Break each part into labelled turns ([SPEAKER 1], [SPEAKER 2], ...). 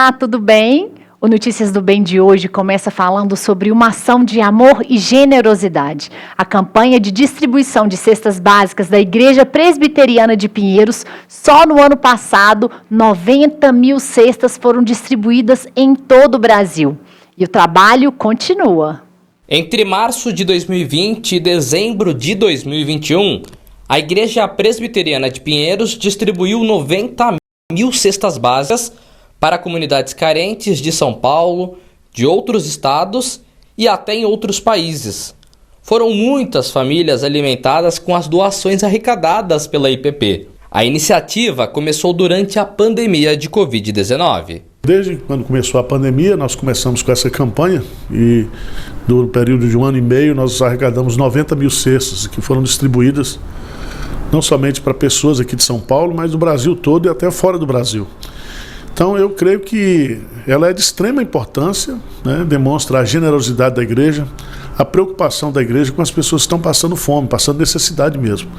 [SPEAKER 1] Olá, tudo bem? O Notícias do Bem de hoje começa falando sobre uma ação de amor e generosidade. A campanha de distribuição de cestas básicas da Igreja Presbiteriana de Pinheiros, só no ano passado, 90 mil cestas foram distribuídas em todo o Brasil. E o trabalho continua.
[SPEAKER 2] Entre março de 2020 e dezembro de 2021, a Igreja Presbiteriana de Pinheiros distribuiu 90 mil cestas básicas para comunidades carentes de São Paulo, de outros estados e até em outros países. Foram muitas famílias alimentadas com as doações arrecadadas pela IPP. A iniciativa começou durante a pandemia de Covid-19.
[SPEAKER 3] Desde quando começou a pandemia, nós começamos com essa campanha e no período de 1 ano e meio nós arrecadamos 90 mil cestas que foram distribuídas não somente para pessoas aqui de São Paulo, mas do Brasil todo e até fora do Brasil. Então eu creio que ela é de extrema importância, né? Demonstra a generosidade da igreja, a preocupação da igreja com as pessoas que estão passando fome, passando necessidade mesmo.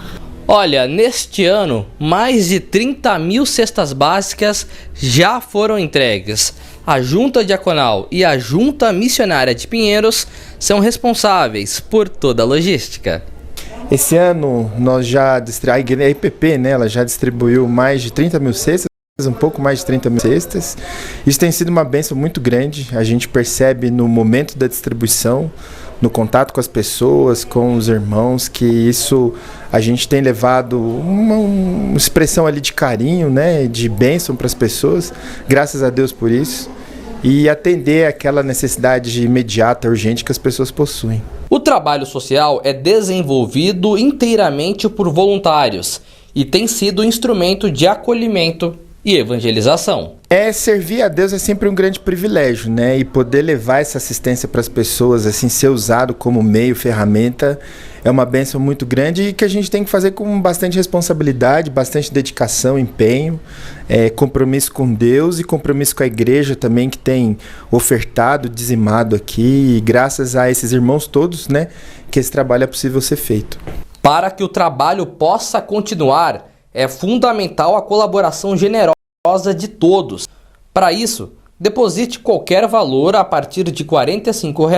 [SPEAKER 2] Olha, neste ano, mais de 30 mil cestas básicas já foram entregues. A Junta Diaconal e a Junta Missionária de Pinheiros são responsáveis por toda a logística.
[SPEAKER 4] Esse ano a IPP, né, ela já distribuiu mais de 30 mil cestas, um pouco mais de 30 mil cestas. Isso tem sido uma bênção muito grande. A gente percebe no momento da distribuição, no contato com as pessoas, com os irmãos, que isso a gente tem levado uma expressão ali de carinho, né, de bênção para as pessoas. Graças a Deus por isso. E atender aquela necessidade imediata, urgente que as pessoas possuem.
[SPEAKER 2] O trabalho social é desenvolvido inteiramente por voluntários e tem sido um instrumento de acolhimento e evangelização.
[SPEAKER 4] Servir a Deus é sempre um grande privilégio, né? E poder levar essa assistência para as pessoas, assim, ser usado como meio, ferramenta, é uma bênção muito grande e que a gente tem que fazer com bastante responsabilidade, bastante dedicação, empenho, compromisso com Deus e compromisso com a igreja também, que tem ofertado, dizimado aqui, e graças a esses irmãos todos, né, que esse trabalho é possível ser feito.
[SPEAKER 2] Para que o trabalho possa continuar, é fundamental a colaboração generosa de todos. Para isso, deposite qualquer valor a partir de R$ 45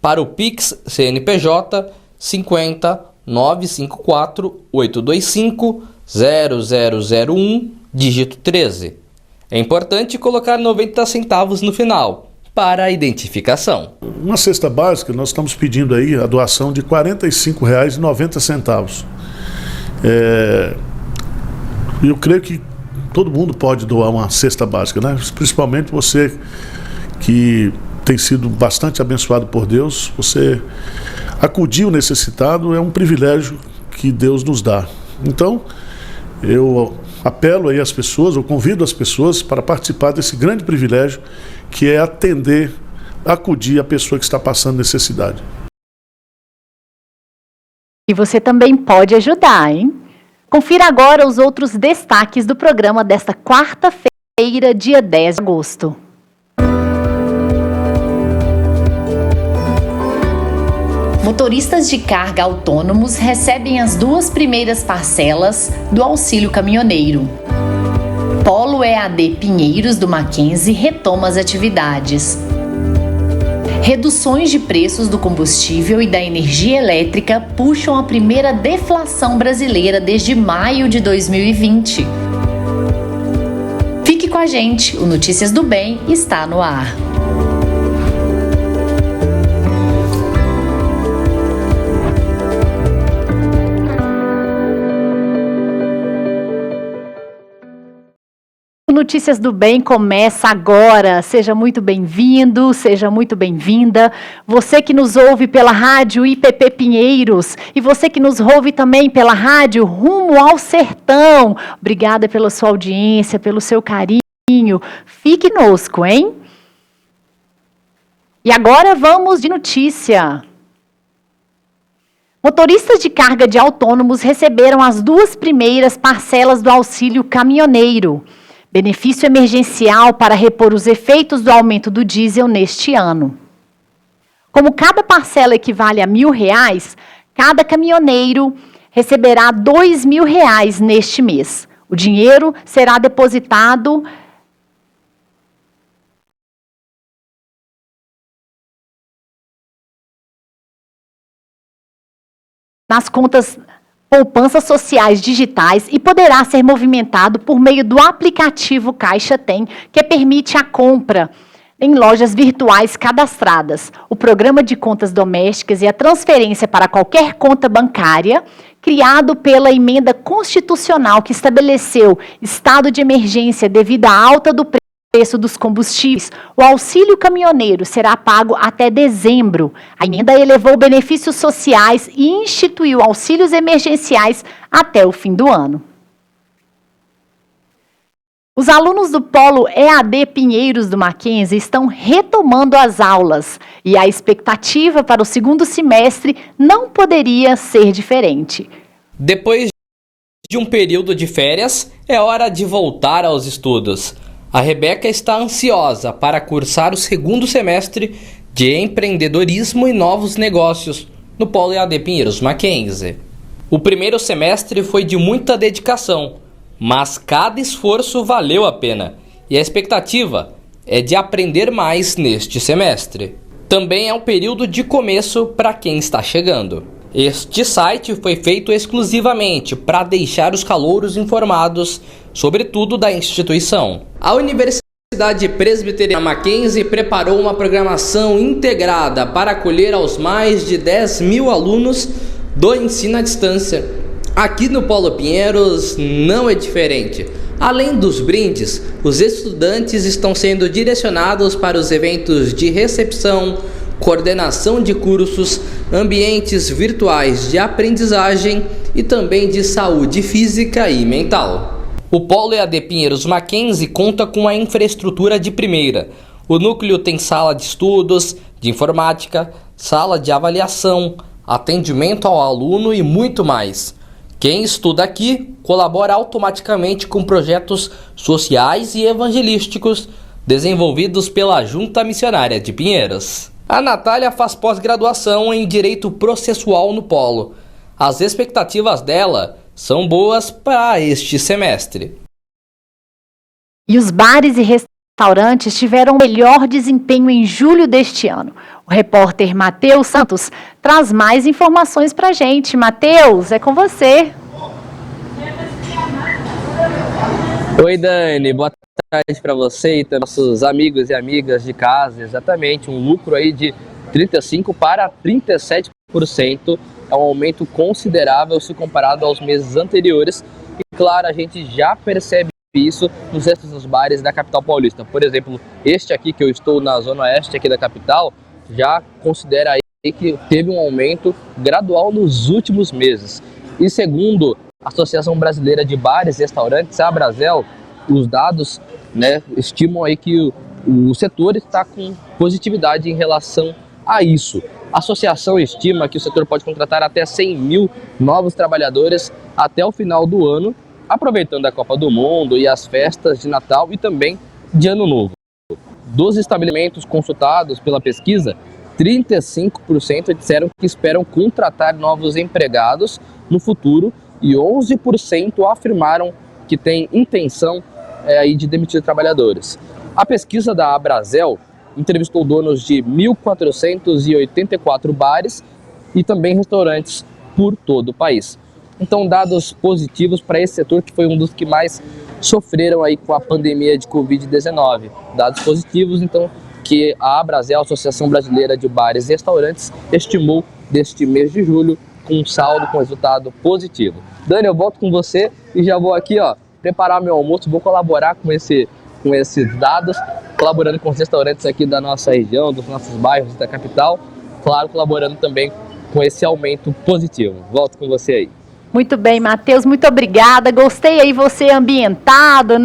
[SPEAKER 2] para o Pix CNPJ 50 954 825 0001, dígito 13. É importante colocar 90 centavos no final, para a identificação.
[SPEAKER 3] Uma cesta básica, nós estamos pedindo aí a doação de R$ 45,90. Eu creio que todo mundo pode doar uma cesta básica, né? Principalmente você que tem sido bastante abençoado por Deus. Você acudir o necessitado é um privilégio que Deus nos dá. Então, eu apelo aí às pessoas, eu convido as pessoas para participar desse grande privilégio que é atender, acudir a pessoa que está passando necessidade.
[SPEAKER 1] E você também pode ajudar, hein? Confira agora os outros destaques do programa desta quarta-feira, dia 10 de agosto. Motoristas de carga autônomos recebem as 2 primeiras parcelas do auxílio caminhoneiro. Polo EAD Pinheiros do Mackenzie retoma as atividades. Reduções de preços do combustível e da energia elétrica puxam a primeira deflação brasileira desde maio de 2020. Fique com a gente, o Notícias do Bem está no ar. Notícias do Bem começa agora. Seja muito bem-vindo, seja muito bem-vinda. Você que nos ouve pela rádio IPP Pinheiros e você que nos ouve também pela rádio Rumo ao Sertão. Obrigada pela sua audiência, pelo seu carinho. Fique conosco, hein? E agora vamos de notícia. Motoristas de carga de autônomos receberam as 2 primeiras parcelas do auxílio caminhoneiro. Benefício emergencial para repor os efeitos do aumento do diesel neste ano. Como cada parcela equivale a R$ 1.000, cada caminhoneiro receberá R$ 2.000 neste mês. O dinheiro será depositado nas contas poupanças sociais digitais e poderá ser movimentado por meio do aplicativo Caixa Tem, que permite a compra em lojas virtuais cadastradas, o programa de contas domésticas e a transferência para qualquer conta bancária, criado pela emenda constitucional que estabeleceu estado de emergência devido à alta do preço dos combustíveis. O auxílio caminhoneiro será pago até dezembro. A emenda elevou benefícios sociais e instituiu auxílios emergenciais até o fim do ano. Os alunos do Polo EAD Pinheiros do Mackenzie estão retomando as aulas e a expectativa para o segundo semestre não poderia ser diferente.
[SPEAKER 2] Depois de um período de férias, é hora de voltar aos estudos. A Rebeca está ansiosa para cursar o segundo semestre de empreendedorismo e novos negócios no Polo EAD Pinheiros Mackenzie. O primeiro semestre foi de muita dedicação, mas cada esforço valeu a pena e a expectativa é de aprender mais neste semestre. Também é um período de começo para quem está chegando. Este site foi feito exclusivamente para deixar os calouros informados sobre tudo da instituição. A Universidade Presbiteriana Mackenzie preparou uma programação integrada para acolher aos mais de 10 mil alunos do ensino à distância. Aqui no Polo Pinheiros não é diferente. Além dos brindes, os estudantes estão sendo direcionados para os eventos de recepção, coordenação de cursos, ambientes virtuais de aprendizagem e também de saúde física e mental. O Polo EAD Pinheiros Mackenzie conta com a infraestrutura de primeira. O núcleo tem sala de estudos, de informática, sala de avaliação, atendimento ao aluno e muito mais. Quem estuda aqui colabora automaticamente com projetos sociais e evangelísticos desenvolvidos pela Junta Missionária de Pinheiros. A Natália faz pós-graduação em Direito Processual no Polo. As expectativas dela são boas para este semestre.
[SPEAKER 1] E os bares e restaurantes tiveram o melhor desempenho em julho deste ano. O repórter Matheus Santos traz mais informações para a gente. Matheus, é com você.
[SPEAKER 5] Oi, Dani. Boa tarde para você e para nossos amigos e amigas de casa. Exatamente, um lucro aí de 35% para 37%. É um aumento considerável se comparado aos meses anteriores. E, claro, a gente já percebe isso nos restos dos bares da capital paulista. Por exemplo, este aqui que eu estou na zona oeste aqui da capital, já considera aí que teve um aumento gradual nos últimos meses. E segundo a Associação Brasileira de Bares e Restaurantes, a Abrazel, os dados, estimam aí que o setor está com positividade em relação a isso. A associação estima que o setor pode contratar até 100 mil novos trabalhadores até o final do ano, aproveitando a Copa do Mundo e as festas de Natal e também de Ano Novo. Dos estabelecimentos consultados pela pesquisa, 35% disseram que esperam contratar novos empregados no futuro e 11% afirmaram que têm intenção de demitir trabalhadores. A pesquisa da Abrazel entrevistou donos de 1.484 bares e também restaurantes por todo o país. Então, dados positivos para esse setor que foi um dos que mais sofreram aí com a pandemia de Covid-19. Dados positivos, então, que a Abrazel, a Associação Brasileira de Bares e Restaurantes, estimou deste mês de julho com um saldo com resultado positivo. Dani, eu volto com você e já vou aqui, preparar meu almoço, vou colaborar com esses dados, colaborando com os restaurantes aqui da nossa região, dos nossos bairros da capital, claro, colaborando também com esse aumento positivo. Volto com você aí.
[SPEAKER 1] Muito bem, Matheus, muito obrigada. Gostei aí você ambientado,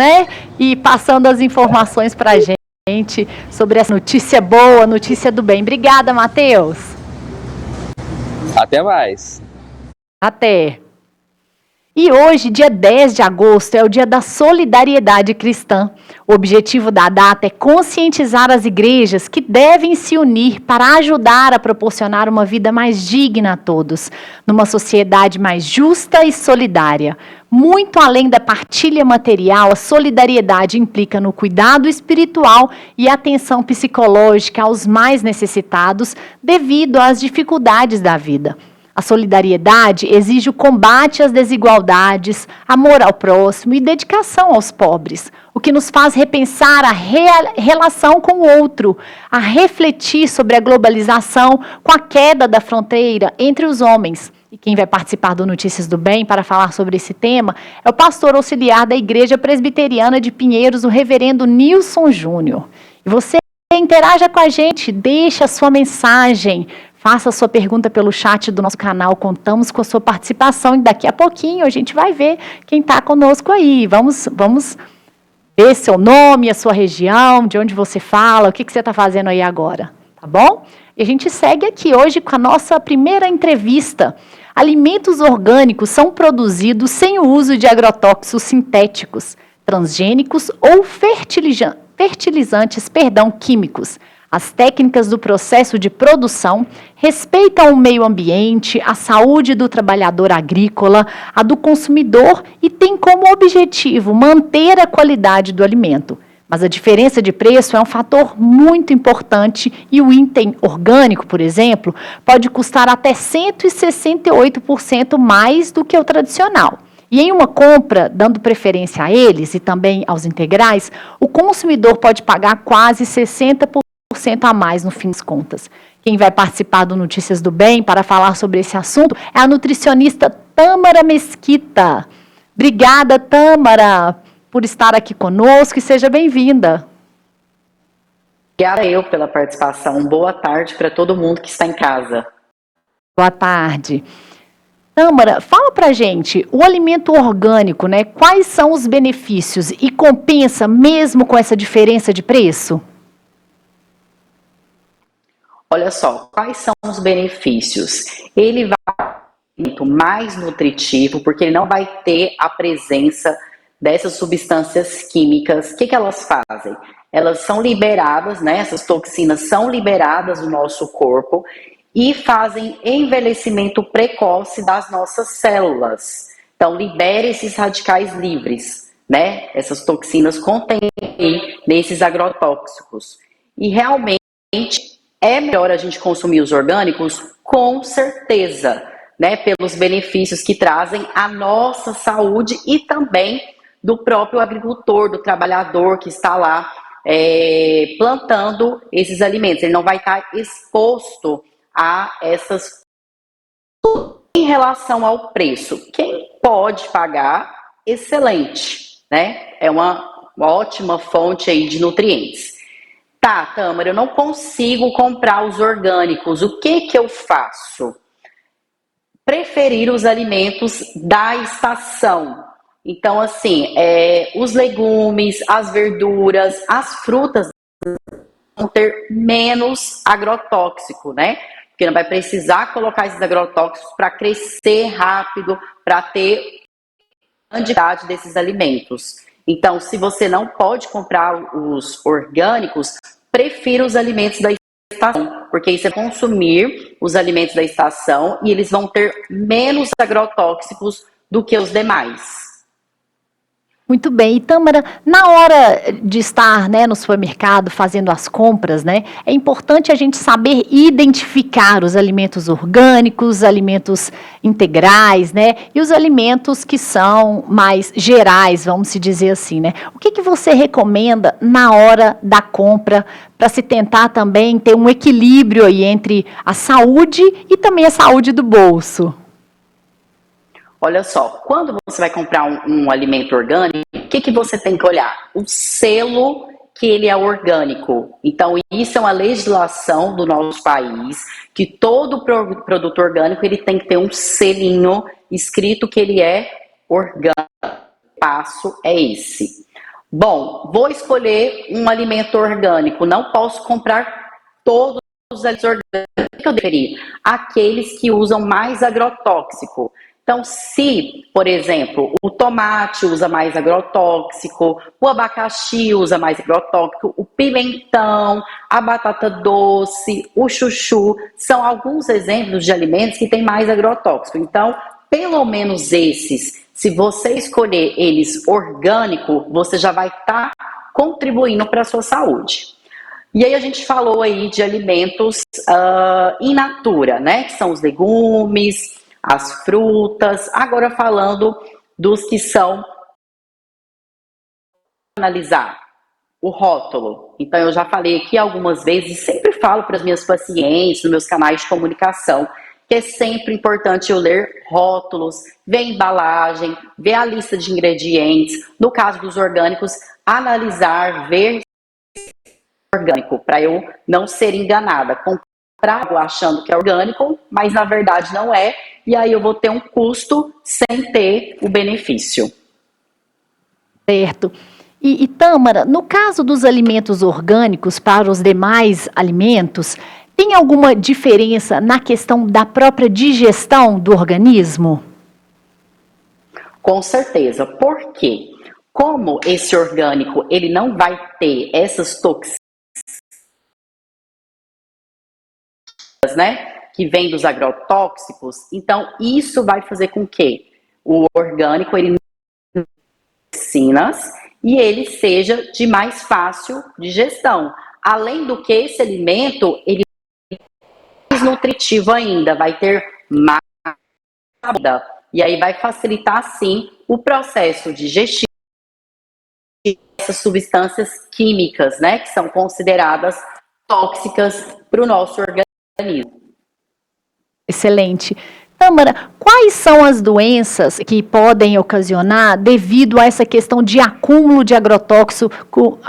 [SPEAKER 1] e passando as informações para a gente sobre essa notícia boa, notícia do bem. Obrigada, Matheus.
[SPEAKER 5] Até mais.
[SPEAKER 1] Até. E hoje, dia 10 de agosto, é o dia da solidariedade cristã. O objetivo da data é conscientizar as igrejas que devem se unir para ajudar a proporcionar uma vida mais digna a todos, numa sociedade mais justa e solidária. Muito além da partilha material, a solidariedade implica no cuidado espiritual e atenção psicológica aos mais necessitados devido às dificuldades da vida. A solidariedade exige o combate às desigualdades, amor ao próximo e dedicação aos pobres, o que nos faz repensar a relação com o outro, a refletir sobre a globalização com a queda da fronteira entre os homens. E quem vai participar do Notícias do Bem para falar sobre esse tema é o pastor auxiliar da Igreja Presbiteriana de Pinheiros, o reverendo Nilson Júnior. E você interaja com a gente, deixa a sua mensagem, faça a sua pergunta pelo chat do nosso canal, contamos com a sua participação e daqui a pouquinho a gente vai ver quem está conosco aí. Vamos ver seu nome, a sua região, de onde você fala, o que você está fazendo aí agora, tá bom? E a gente segue aqui hoje com a nossa primeira entrevista. Alimentos orgânicos são produzidos sem o uso de agrotóxicos sintéticos, transgênicos ou fertilizantes químicos. As técnicas do processo de produção respeitam o meio ambiente, a saúde do trabalhador agrícola, a do consumidor e têm como objetivo manter a qualidade do alimento. Mas a diferença de preço é um fator muito importante e o item orgânico, por exemplo, pode custar até 168% mais do que o tradicional. E em uma compra, dando preferência a eles e também aos integrais, o consumidor pode pagar quase 60% a mais no fim das contas. Quem vai participar do Notícias do Bem para falar sobre esse assunto é a nutricionista Tâmara Mesquita. Obrigada, Tâmara, por estar aqui conosco e seja bem-vinda.
[SPEAKER 6] Obrigada eu pela participação. Boa tarde para todo mundo que está em casa.
[SPEAKER 1] Boa tarde. Tâmara, fala pra gente, o alimento orgânico, né? Quais são os benefícios e compensa mesmo com essa diferença de preço?
[SPEAKER 6] Olha só, quais são os benefícios? Ele vai ser muito mais nutritivo, porque ele não vai ter a presença dessas substâncias químicas. O que elas fazem? Elas são liberadas, né? Essas toxinas são liberadas no nosso corpo e fazem envelhecimento precoce das nossas células. Então, libera esses radicais livres, né? Essas toxinas contêm nesses agrotóxicos. E realmente é melhor a gente consumir os orgânicos, com certeza, né? Pelos benefícios que trazem à nossa saúde e também do próprio agricultor, do trabalhador que está lá plantando esses alimentos. Ele não vai estar exposto a essas... Em relação ao preço, quem pode pagar, excelente, né? É uma ótima fonte aí de nutrientes. Tá, Tâmara, eu não consigo comprar os orgânicos, o que eu faço? Preferir os alimentos da estação. Então, assim, os legumes, as verduras, as frutas vão ter menos agrotóxico, né? Porque não vai precisar colocar esses agrotóxicos para crescer rápido, para ter quantidade desses alimentos. Então, se você não pode comprar os orgânicos, prefira os alimentos da estação, porque aí você vai consumir os alimentos da estação e eles vão ter menos agrotóxicos do que os demais.
[SPEAKER 1] Muito bem. E, Tâmara, na hora de estar, né, no supermercado fazendo as compras, né, é importante a gente saber identificar os alimentos orgânicos, alimentos integrais, né, e os alimentos que são mais gerais, vamos se dizer assim, né. O que você recomenda na hora da compra para se tentar também ter um equilíbrio aí entre a saúde e também a saúde do bolso?
[SPEAKER 6] Olha só, quando você vai comprar um alimento orgânico, o que você tem que olhar? O selo que ele é orgânico. Então, isso é uma legislação do nosso país, que todo produto orgânico ele tem que ter um selinho escrito que ele é orgânico. O passo é esse. Bom, vou escolher um alimento orgânico, não posso comprar todos os alimentos orgânicos. O que eu deveria? Aqueles que usam mais agrotóxico. Então, se, por exemplo, o tomate usa mais agrotóxico, o abacaxi usa mais agrotóxico, o pimentão, a batata doce, o chuchu, são alguns exemplos de alimentos que têm mais agrotóxico. Então, pelo menos esses, se você escolher eles orgânico, você já vai estar contribuindo para a sua saúde. E aí a gente falou aí de alimentos in natura, né? Que são os legumes, as frutas. Agora falando dos que são analisar o rótulo. Então eu já falei aqui algumas vezes, sempre falo para as minhas pacientes, nos meus canais de comunicação, que é sempre importante eu ler rótulos, ver a embalagem, ver a lista de ingredientes. No caso dos orgânicos, analisar, ver orgânico, para eu não ser enganada. Comprar algo achando que é orgânico, mas na verdade não é, e aí eu vou ter um custo sem ter o benefício.
[SPEAKER 1] Certo. E Tâmara, no caso dos alimentos orgânicos para os demais alimentos, tem alguma diferença na questão da própria digestão do organismo?
[SPEAKER 6] Com certeza. Por quê? Como esse orgânico ele não vai ter essas toxinas, né, que vem dos agrotóxicos, então isso vai fazer com que o orgânico ele não tenha toxinas e ele seja de mais fácil digestão. Além do que esse alimento ele é mais nutritivo ainda, vai ter mais sabor, e aí vai facilitar sim o processo digestivo dessas substâncias químicas, né, que são consideradas tóxicas para o nosso organismo.
[SPEAKER 1] Excelente. Tâmara, quais são as doenças que podem ocasionar devido a essa questão de acúmulo de agrotóxico,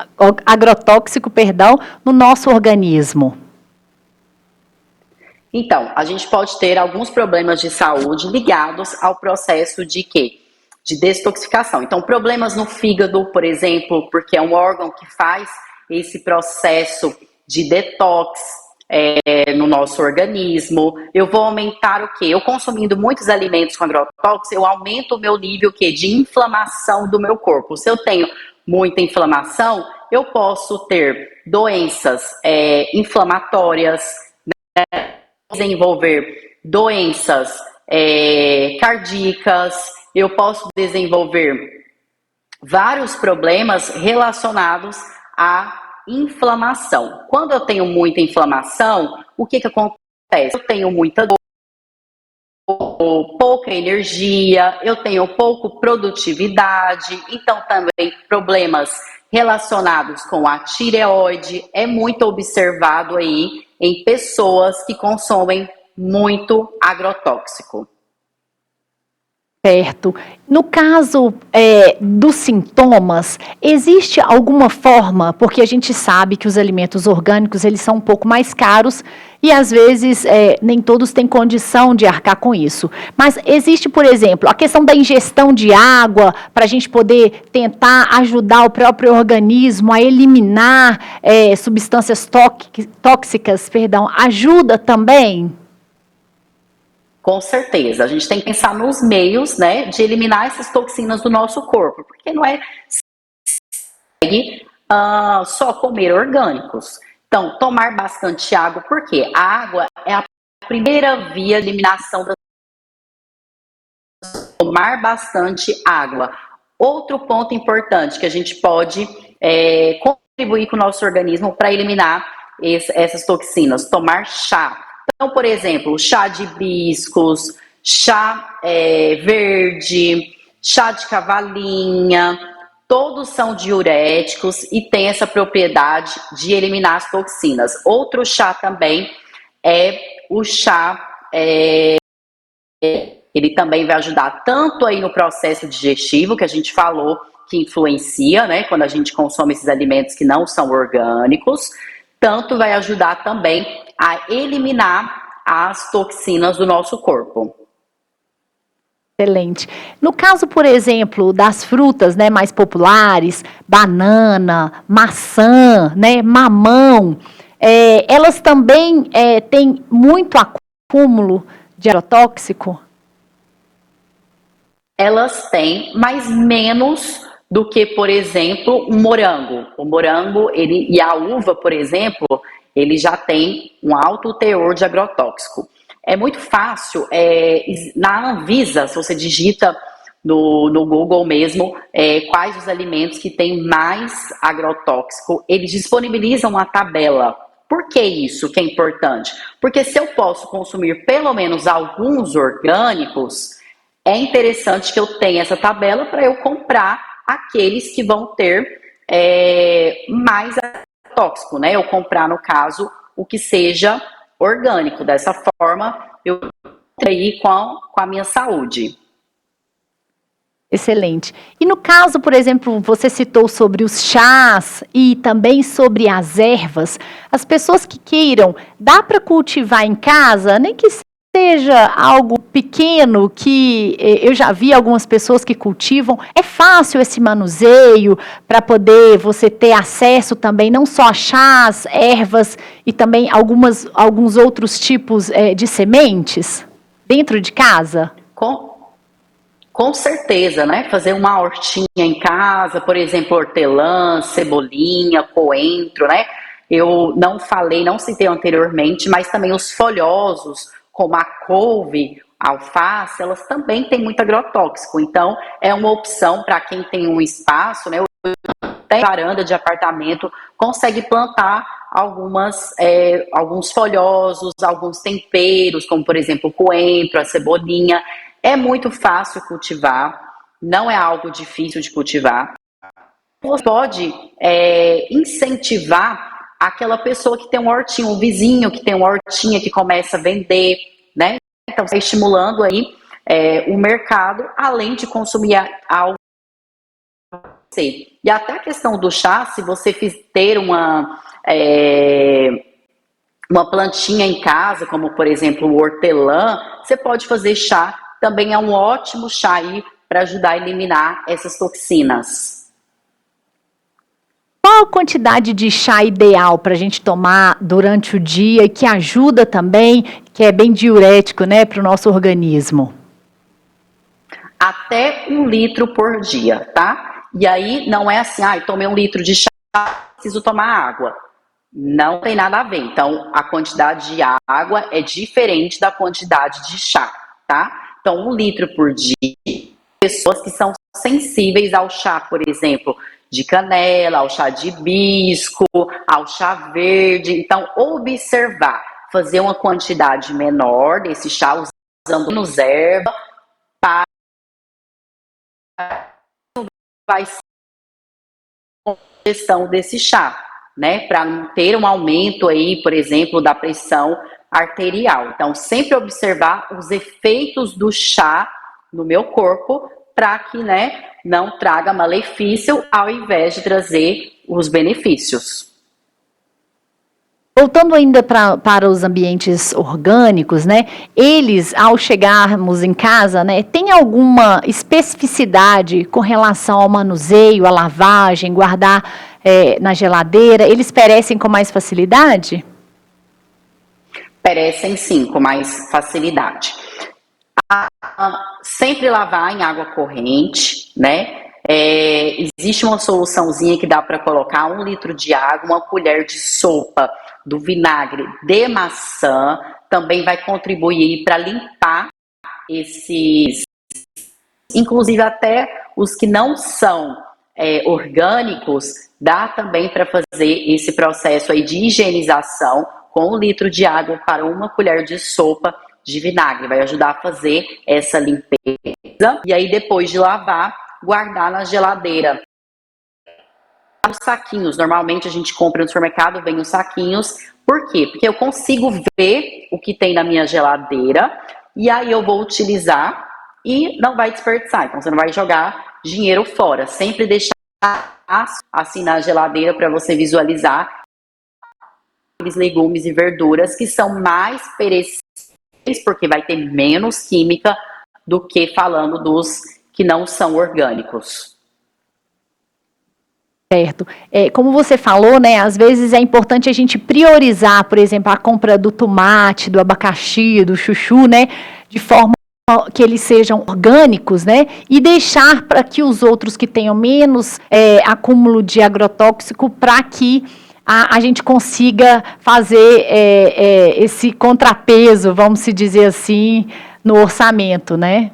[SPEAKER 1] no nosso organismo?
[SPEAKER 6] Então, a gente pode ter alguns problemas de saúde ligados ao processo de quê? De detoxificação. Então, problemas no fígado, por exemplo, porque é um órgão que faz esse processo de detox no nosso organismo. Eu vou aumentar o quê? Eu consumindo muitos alimentos com agrotóxicos, eu aumento o meu nível o quê? De inflamação do meu corpo. Se eu tenho muita inflamação, eu posso ter doenças inflamatórias, né? Desenvolver doenças cardíacas, eu posso desenvolver vários problemas relacionados à inflamação. Quando eu tenho muita inflamação, o que acontece? Eu tenho muita dor, pouca energia, eu tenho pouco produtividade, então também problemas relacionados com a tireoide é muito observado aí em pessoas que consomem muito agrotóxico.
[SPEAKER 1] Certo. No caso dos sintomas, existe alguma forma, porque a gente sabe que os alimentos orgânicos eles são um pouco mais caros e às vezes nem todos têm condição de arcar com isso. Mas existe, por exemplo, a questão da ingestão de água para a gente poder tentar ajudar o próprio organismo a eliminar substâncias tóxicas, ajuda também?
[SPEAKER 6] Com certeza, a gente tem que pensar nos meios, né, de eliminar essas toxinas do nosso corpo, porque não é só comer orgânicos. Então, tomar bastante água, porque a água é a primeira via de eliminação das. Tomar bastante água. Outro ponto importante que a gente pode contribuir com o nosso organismo para eliminar essas toxinas, tomar chá. Então, por exemplo, chá de hibiscus, chá verde, chá de cavalinha, todos são diuréticos e têm essa propriedade de eliminar as toxinas. Outro chá também é o chá, ele também vai ajudar tanto aí no processo digestivo, que a gente falou que influencia, né, quando a gente consome esses alimentos que não são orgânicos, tanto vai ajudar também a eliminar as toxinas do nosso corpo.
[SPEAKER 1] Excelente. No caso, por exemplo, das frutas, né, mais populares, banana, maçã, né, mamão, elas também têm muito acúmulo de agrotóxico?
[SPEAKER 6] Elas têm, mas menos do que, por exemplo, um morango. O morango e a uva, por exemplo, ele já tem um alto teor de agrotóxico. É muito fácil, na Anvisa, se você digita no Google mesmo, quais os alimentos que têm mais agrotóxico, eles disponibilizam uma tabela. Por que isso que é importante? Porque se eu posso consumir pelo menos alguns orgânicos, é interessante que eu tenha essa tabela para eu comprar aqueles que vão ter mais agrotóxico, né? Eu comprar, no caso, o que seja orgânico. Dessa forma, eu aí com a minha saúde.
[SPEAKER 1] Excelente. E no caso, por exemplo, você citou sobre os chás e também sobre as ervas. As pessoas que queiram, dá para cultivar em casa, nem que seja algo pequeno, que eu já vi algumas pessoas que cultivam. É fácil esse manuseio para poder você ter acesso também, não só a chás, ervas e também alguns outros tipos de sementes dentro de casa?
[SPEAKER 6] Com certeza, né? Fazer uma hortinha em casa, por exemplo, hortelã, cebolinha, coentro, né? Eu não citei anteriormente, mas também os folhosos, como a couve, a alface, elas também têm muito agrotóxico. Então, é uma opção para quem tem um espaço, né? Tem varanda de apartamento, consegue plantar alguns folhosos, alguns temperos, como por exemplo o coentro, a cebolinha. É muito fácil cultivar, não é algo difícil de cultivar. Você pode incentivar aquela pessoa que tem um hortinho, um vizinho que tem uma hortinha que começa a vender, né? Então, você está estimulando aí o mercado, além de consumir algo. E até a questão do chá, se você ter uma plantinha em casa, como por exemplo o hortelã, você pode fazer chá. Também é um ótimo chá aí para ajudar a eliminar essas toxinas.
[SPEAKER 1] Qual a quantidade de chá ideal para a gente tomar durante o dia, que ajuda também, que é bem diurético, né, para o nosso organismo?
[SPEAKER 6] Até 1 litro por dia, tá? E aí não é assim, eu tomei 1 litro de chá, preciso tomar água. Não tem nada a ver. Então, a quantidade de água é diferente da quantidade de chá, tá? Então, 1 litro por dia. Pessoas que são sensíveis ao chá, por exemplo, de canela, ao chá de hibisco, ao chá verde. Então, observar, fazer uma quantidade menor desse chá, usando menos erva, para vai ser a questão desse chá, né? Para não ter um aumento aí, por exemplo, da pressão arterial. Então, sempre observar os efeitos do chá no meu corpo para que, né, não traga malefício ao invés de trazer os benefícios.
[SPEAKER 1] Voltando ainda para os ambientes orgânicos, né? Eles, ao chegarmos em casa, né, tem alguma especificidade com relação ao manuseio, à lavagem, guardar na geladeira? Eles perecem com mais facilidade?
[SPEAKER 6] Perecem sim, com mais facilidade. Sempre lavar em água corrente, né? Existe uma soluçãozinha que dá para colocar 1 litro de água, 1 colher de sopa do vinagre de maçã, também vai contribuir para limpar esses, inclusive até os que não são orgânicos, dá também para fazer esse processo aí de higienização com 1 litro de água para 1 colher de sopa de vinagre. Vai ajudar a fazer essa limpeza. E aí, depois de lavar, guardar na geladeira. Os saquinhos, normalmente a gente compra no supermercado, vem os saquinhos. Por quê? Porque eu consigo ver o que tem na minha geladeira e aí eu vou utilizar e não vai desperdiçar. Então, você não vai jogar dinheiro fora. Sempre deixar assim na geladeira para você visualizar aqueles legumes e verduras que são mais perecíveis, porque vai ter menos química do que falando dos que não são orgânicos.
[SPEAKER 1] Certo. Como você falou, né, às vezes é importante a gente priorizar, por exemplo, a compra do tomate, do abacaxi, do chuchu, né, de forma que eles sejam orgânicos, né, e deixar para que os outros que tenham menos acúmulo de agrotóxico, para que a gente consiga fazer esse contrapeso, vamos se dizer assim, no orçamento, né?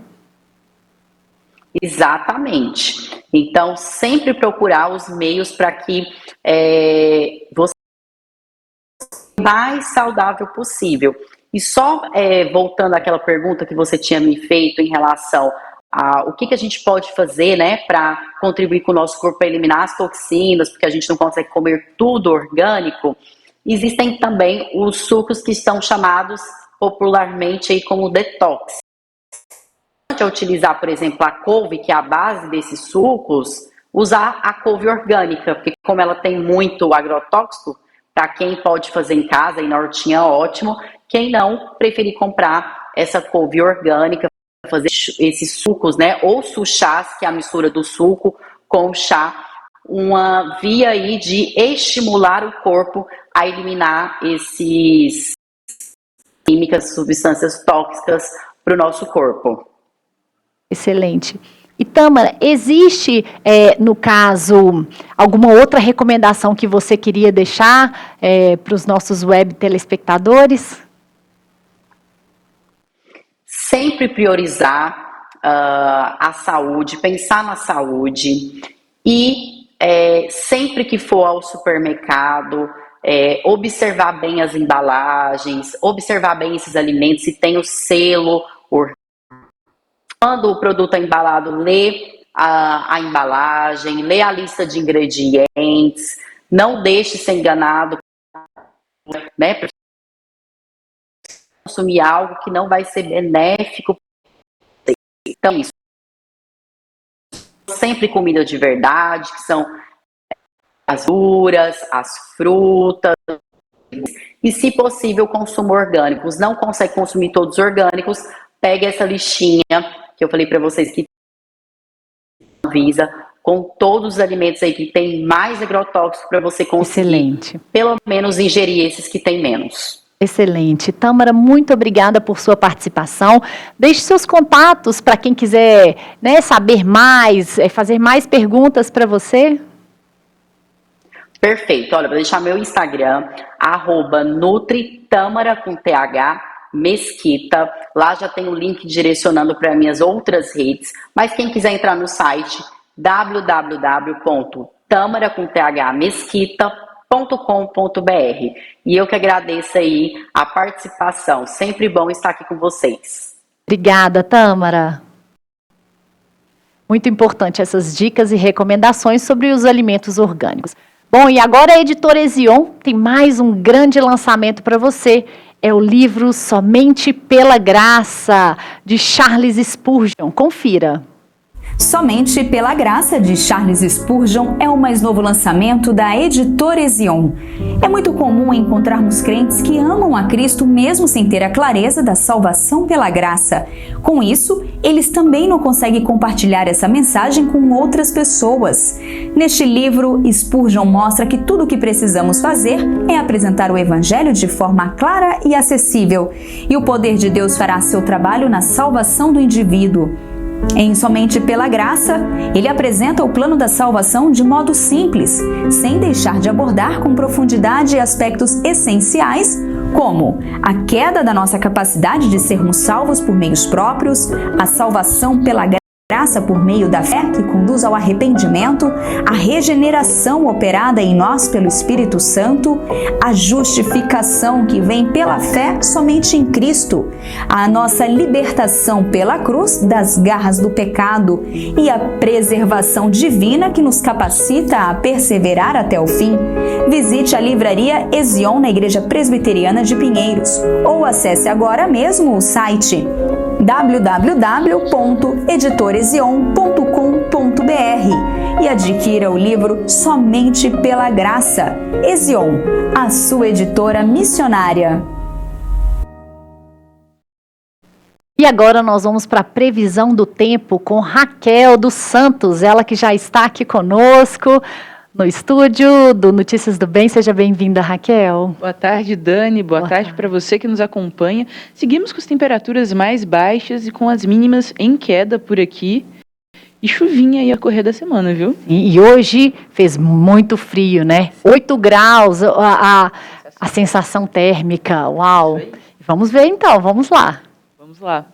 [SPEAKER 6] Exatamente. Então, sempre procurar os meios para que você seja o mais saudável possível. E só voltando àquela pergunta que você tinha me feito em relação a o que a gente pode fazer, né, para contribuir com o nosso corpo a eliminar as toxinas, porque a gente não consegue comer tudo orgânico, existem também os sucos que são chamados popularmente aí como detox. A utilizar, por exemplo, a couve, que é a base desses sucos, usar a couve orgânica, porque como ela tem muito agrotóxico, para quem pode fazer em casa, e na hortinha, ótimo. Quem não, preferir comprar essa couve orgânica, fazer esses sucos, né, ou suchás, que é a mistura do suco com o chá, uma via aí de estimular o corpo a eliminar esses químicas, substâncias tóxicas para o nosso corpo.
[SPEAKER 1] Excelente. E Tâmara, existe, no caso, alguma outra recomendação que você queria deixar para os nossos web telespectadores?
[SPEAKER 6] Sempre priorizar a saúde, pensar na saúde e sempre que for ao supermercado, observar bem as embalagens, observar bem esses alimentos, se tem o selo orgânico. Quando o produto é embalado, lê a embalagem, lê a lista de ingredientes, não deixe ser enganado, né, para consumir algo que não vai ser benéfico. Então, isso. Sempre comida de verdade, que são as verduras, as frutas, e, se possível, consumo orgânicos. Não consegue consumir todos os orgânicos, pegue essa listinha que eu falei para vocês que avisa, com todos os alimentos aí que tem mais agrotóxico para você conseguir.
[SPEAKER 1] Excelente.
[SPEAKER 6] Pelo menos ingerir esses que tem menos.
[SPEAKER 1] Excelente. Tâmara, muito obrigada por sua participação. Deixe seus contatos para quem quiser, né, saber mais, fazer mais perguntas para você.
[SPEAKER 6] Perfeito. Olha, vou deixar meu Instagram, @NutriTâmara com TH Mesquita. Lá já tem o link direcionando para minhas outras redes. Mas quem quiser entrar no site, www.tamara.mesquita.com.br. E eu que agradeço aí a participação. Sempre bom estar aqui com vocês.
[SPEAKER 1] Obrigada, Tâmara. Muito importante essas dicas e recomendações sobre os alimentos orgânicos. Bom, e agora a editora Ezion tem mais um grande lançamento para você. É o livro Somente pela Graça, de Charles Spurgeon. Confira.
[SPEAKER 7] Somente pela Graça, de Charles Spurgeon, é o mais novo lançamento da editora Ezion. É muito comum encontrarmos crentes que amam a Cristo mesmo sem ter a clareza da salvação pela graça. Com isso, eles também não conseguem compartilhar essa mensagem com outras pessoas. Neste livro, Spurgeon mostra que tudo o que precisamos fazer é apresentar o Evangelho de forma clara e acessível, e o poder de Deus fará seu trabalho na salvação do indivíduo. Em Somente pela Graça, ele apresenta o plano da salvação de modo simples, sem deixar de abordar com profundidade aspectos essenciais, como a queda da nossa capacidade de sermos salvos por meios próprios, a salvação pela graça por meio da fé que conduz ao arrependimento, a regeneração operada em nós pelo Espírito Santo, a justificação que vem pela fé somente em Cristo, a nossa libertação pela cruz das garras do pecado e a preservação divina que nos capacita a perseverar até o fim. Visite a livraria Ezion na Igreja Presbiteriana de Pinheiros ou acesse agora mesmo o site www.editorezion.com.br e adquira o livro Somente pela Graça. Ezion, a sua editora missionária.
[SPEAKER 1] E agora nós vamos para a previsão do tempo com Raquel dos Santos, ela que já está aqui conosco no estúdio do Notícias do Bem. Seja bem-vinda, Raquel.
[SPEAKER 8] Boa tarde, Dani. Boa tarde para você que nos acompanha. Seguimos com as temperaturas mais baixas e com as mínimas em queda por aqui. E chuvinha aí a correr da semana, viu?
[SPEAKER 1] E hoje fez muito frio, né? 8 graus a sensação térmica. Uau! Vamos ver então, vamos lá.
[SPEAKER 8] Vamos lá.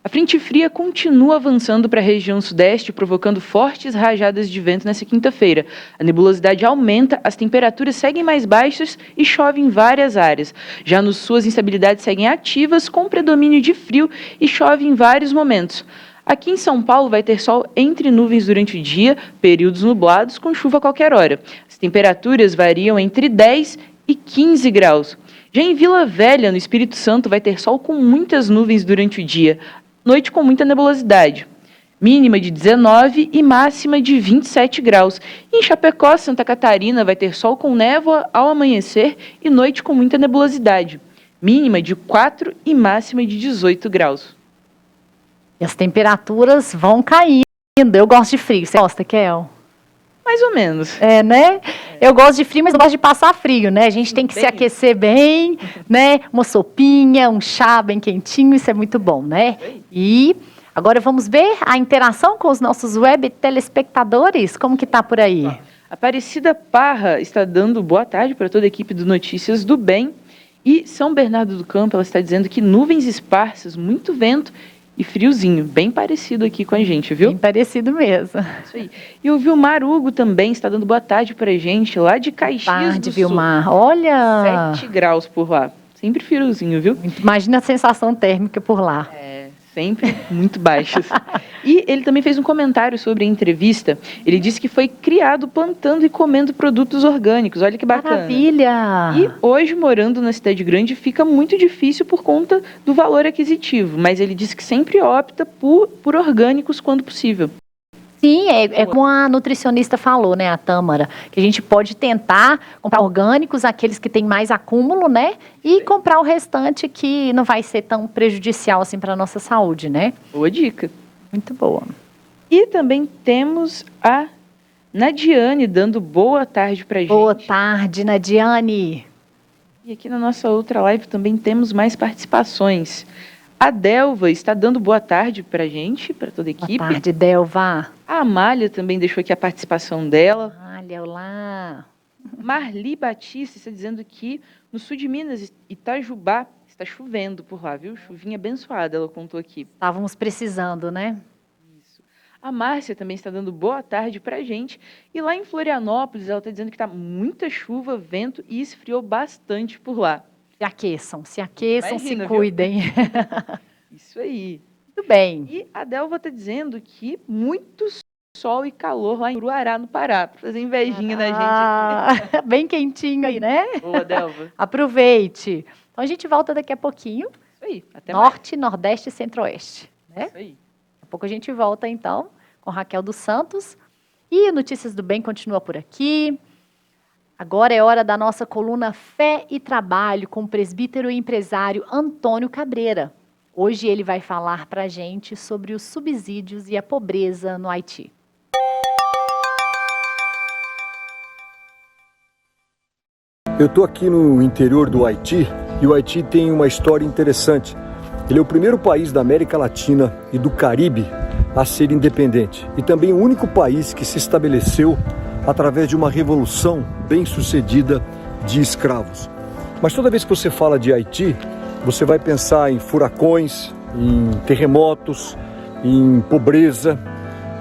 [SPEAKER 8] A frente fria continua avançando para a região sudeste, provocando fortes rajadas de vento nesta quinta-feira. A nebulosidade aumenta, as temperaturas seguem mais baixas e chove em várias áreas. Já no sul, as instabilidades seguem ativas, com predomínio de frio e chove em vários momentos. Aqui em São Paulo vai ter sol entre nuvens durante o dia, períodos nublados com chuva a qualquer hora. As temperaturas variam entre 10 e 15 graus. Já em Vila Velha, no Espírito Santo, vai ter sol com muitas nuvens durante o dia. Noite com muita nebulosidade, mínima de 19 e máxima de 27 graus. Em Chapecó, Santa Catarina, vai ter sol com névoa ao amanhecer e noite com muita nebulosidade, mínima de 4 e máxima de 18 graus.
[SPEAKER 1] E as temperaturas vão caindo. Eu gosto de frio. Você gosta, Kel?
[SPEAKER 8] Mais ou menos.
[SPEAKER 1] É, né? Eu gosto de frio, mas eu gosto de passar frio, né? A gente tem que se aquecer bem, né? Uma sopinha, um chá bem quentinho, isso é muito bom, né? E agora vamos ver a interação com os nossos web telespectadores. Como que tá por aí?
[SPEAKER 8] Aparecida Parra está dando boa tarde para toda a equipe do Notícias do Bem. E São Bernardo do Campo, ela está dizendo que nuvens esparsas, muito vento e friozinho, bem parecido aqui com a gente, viu?
[SPEAKER 1] Bem parecido mesmo.
[SPEAKER 8] Isso aí. E o Vilmar Hugo também está dando boa tarde pra gente, lá de Caxias do
[SPEAKER 1] Vilmar.
[SPEAKER 8] Sul.
[SPEAKER 1] Olha!
[SPEAKER 8] 7 graus por lá. Sempre friozinho, viu?
[SPEAKER 1] Imagina a sensação térmica por lá.
[SPEAKER 8] Sempre muito baixas. E ele também fez um comentário sobre a entrevista. Ele disse que foi criado plantando e comendo produtos orgânicos. Olha que bacana.
[SPEAKER 1] Maravilha!
[SPEAKER 8] E hoje, morando na cidade grande, fica muito difícil por conta do valor aquisitivo. Mas ele disse que sempre opta por orgânicos quando possível.
[SPEAKER 1] Sim, é como a nutricionista falou, né, a Tâmara, que a gente pode tentar comprar orgânicos, aqueles que têm mais acúmulo, né, e comprar o restante que não vai ser tão prejudicial assim para a nossa saúde, né?
[SPEAKER 8] Boa dica.
[SPEAKER 1] Muito boa.
[SPEAKER 8] E também temos a Nadiane dando boa tarde pra gente.
[SPEAKER 1] Boa tarde, Nadiane.
[SPEAKER 8] E aqui na nossa outra live também temos mais participações. A Delva está dando boa tarde pra gente, para toda a equipe.
[SPEAKER 1] Boa tarde, Delva.
[SPEAKER 8] A Amália também deixou aqui a participação dela.
[SPEAKER 1] Amália, olá.
[SPEAKER 8] Marli Batista está dizendo que no sul de Minas, Itajubá, está chovendo por lá, viu? Chuvinha abençoada, ela contou aqui.
[SPEAKER 1] Estávamos precisando, né?
[SPEAKER 8] Isso. A Márcia também está dando boa tarde pra gente. E lá em Florianópolis, ela está dizendo que está muita chuva, vento e esfriou bastante por lá.
[SPEAKER 1] Se aqueçam,
[SPEAKER 8] Imagina,
[SPEAKER 1] se cuidem.
[SPEAKER 8] Isso aí.
[SPEAKER 1] Muito bem.
[SPEAKER 8] E a Delva está dizendo que muito sol e calor lá em Uruará, no Pará, para fazer invejinha na gente aqui.
[SPEAKER 1] Bem quentinho aí, né?
[SPEAKER 8] Boa, Delva.
[SPEAKER 1] Aproveite. Então a gente volta daqui a pouquinho.
[SPEAKER 8] Isso aí. Até
[SPEAKER 1] Norte, Nordeste e Centro-Oeste. Né?
[SPEAKER 8] Isso aí.
[SPEAKER 1] Daqui a pouco a gente volta, então, com Raquel dos Santos. E Notícias do Bem continua por aqui. Agora é hora da nossa coluna Fé e Trabalho com o presbítero e empresário Antônio Cabreira. Hoje ele vai falar para a gente sobre os subsídios e a pobreza no Haiti.
[SPEAKER 9] Eu estou aqui no interior do Haiti e o Haiti tem uma história interessante. Ele é o primeiro país da América Latina e do Caribe a ser independente e também o único país que se estabeleceu através de uma revolução bem-sucedida de escravos. Mas toda vez que você fala de Haiti, você vai pensar em furacões, em terremotos, em pobreza,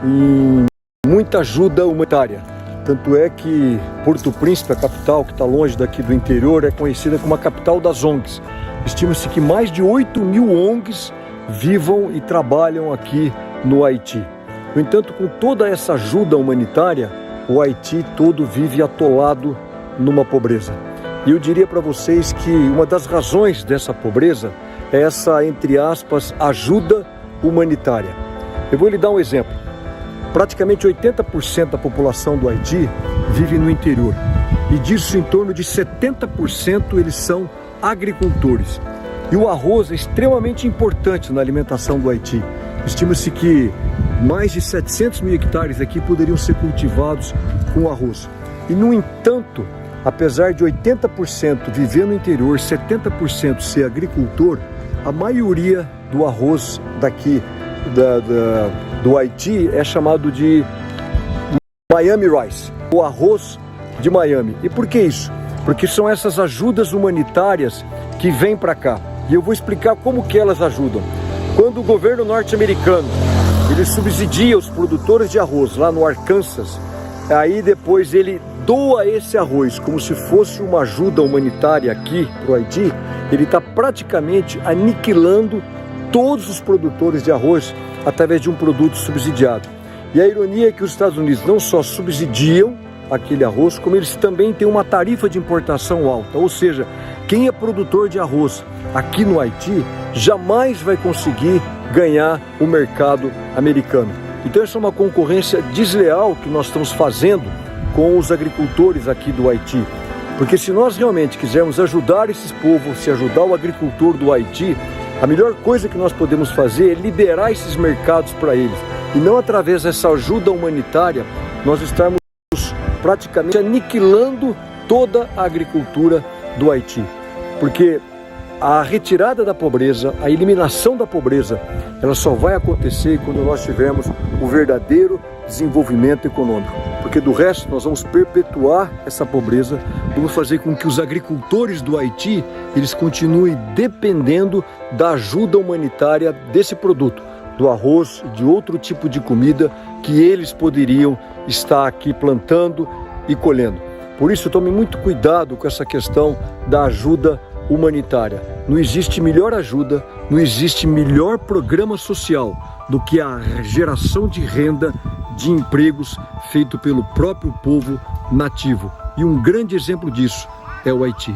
[SPEAKER 9] em muita ajuda humanitária. Tanto é que Porto Príncipe, a capital que está longe daqui do interior, é conhecida como a capital das ONGs. Estima-se que mais de 8.000 ONGs vivam e trabalham aqui no Haiti. No entanto, com toda essa ajuda humanitária, o Haiti todo vive atolado numa pobreza. E eu diria para vocês que uma das razões dessa pobreza é essa, entre aspas, ajuda humanitária. Eu vou lhe dar um exemplo. Praticamente 80% da população do Haiti vive no interior. E disso, em torno de 70% eles são agricultores. E o arroz é extremamente importante na alimentação do Haiti. Estima-se que mais de 700 mil hectares aqui poderiam ser cultivados com arroz. E, no entanto, apesar de 80% viver no interior, 70% ser agricultor, a maioria do arroz daqui do Haiti é chamado de Miami Rice, o arroz de Miami. E por que isso? Porque são essas ajudas humanitárias que vêm para cá. E eu vou explicar como que elas ajudam. Quando o governo norte-americano ele subsidia os produtores de arroz lá no Arkansas, aí depois ele doa esse arroz como se fosse uma ajuda humanitária aqui para o Haiti, ele está praticamente aniquilando todos os produtores de arroz através de um produto subsidiado. E a ironia é que os Estados Unidos não só subsidiam aquele arroz, como eles também têm uma tarifa de importação alta. Ou seja, quem é produtor de arroz aqui no Haiti jamais vai conseguir ganhar o mercado americano. Então essa é uma concorrência desleal que nós estamos fazendo com os agricultores aqui do Haiti. Porque se nós realmente quisermos ajudar esses povos, se ajudar o agricultor do Haiti, a melhor coisa que nós podemos fazer é liberar esses mercados para eles. E não através dessa ajuda humanitária, nós estarmos praticamente aniquilando toda a agricultura do Haiti. Porque a retirada da pobreza, a eliminação da pobreza, ela só vai acontecer quando nós tivermos o verdadeiro desenvolvimento econômico. Porque do resto nós vamos perpetuar essa pobreza, vamos fazer com que os agricultores do Haiti, eles continuem dependendo da ajuda humanitária desse produto, do arroz e de outro tipo de comida que eles poderiam estar aqui plantando e colhendo. Por isso tome muito cuidado com essa questão da ajuda humanitária. Não existe melhor ajuda, não existe melhor programa social do que a geração de renda, de empregos feito pelo próprio povo nativo. E um grande exemplo disso é o Haiti.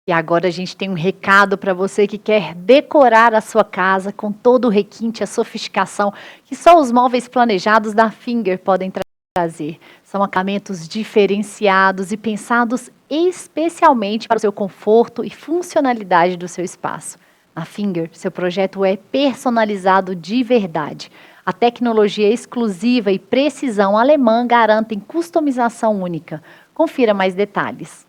[SPEAKER 1] E agora a gente tem um recado para você que quer decorar a sua casa com todo o requinte, a sofisticação que só os móveis planejados da Finger podem trazer. São acabamentos diferenciados e pensados especialmente para o seu conforto e funcionalidade do seu espaço. Na Finger, seu projeto é personalizado de verdade. A tecnologia exclusiva e precisão alemã garantem customização única. Confira mais detalhes.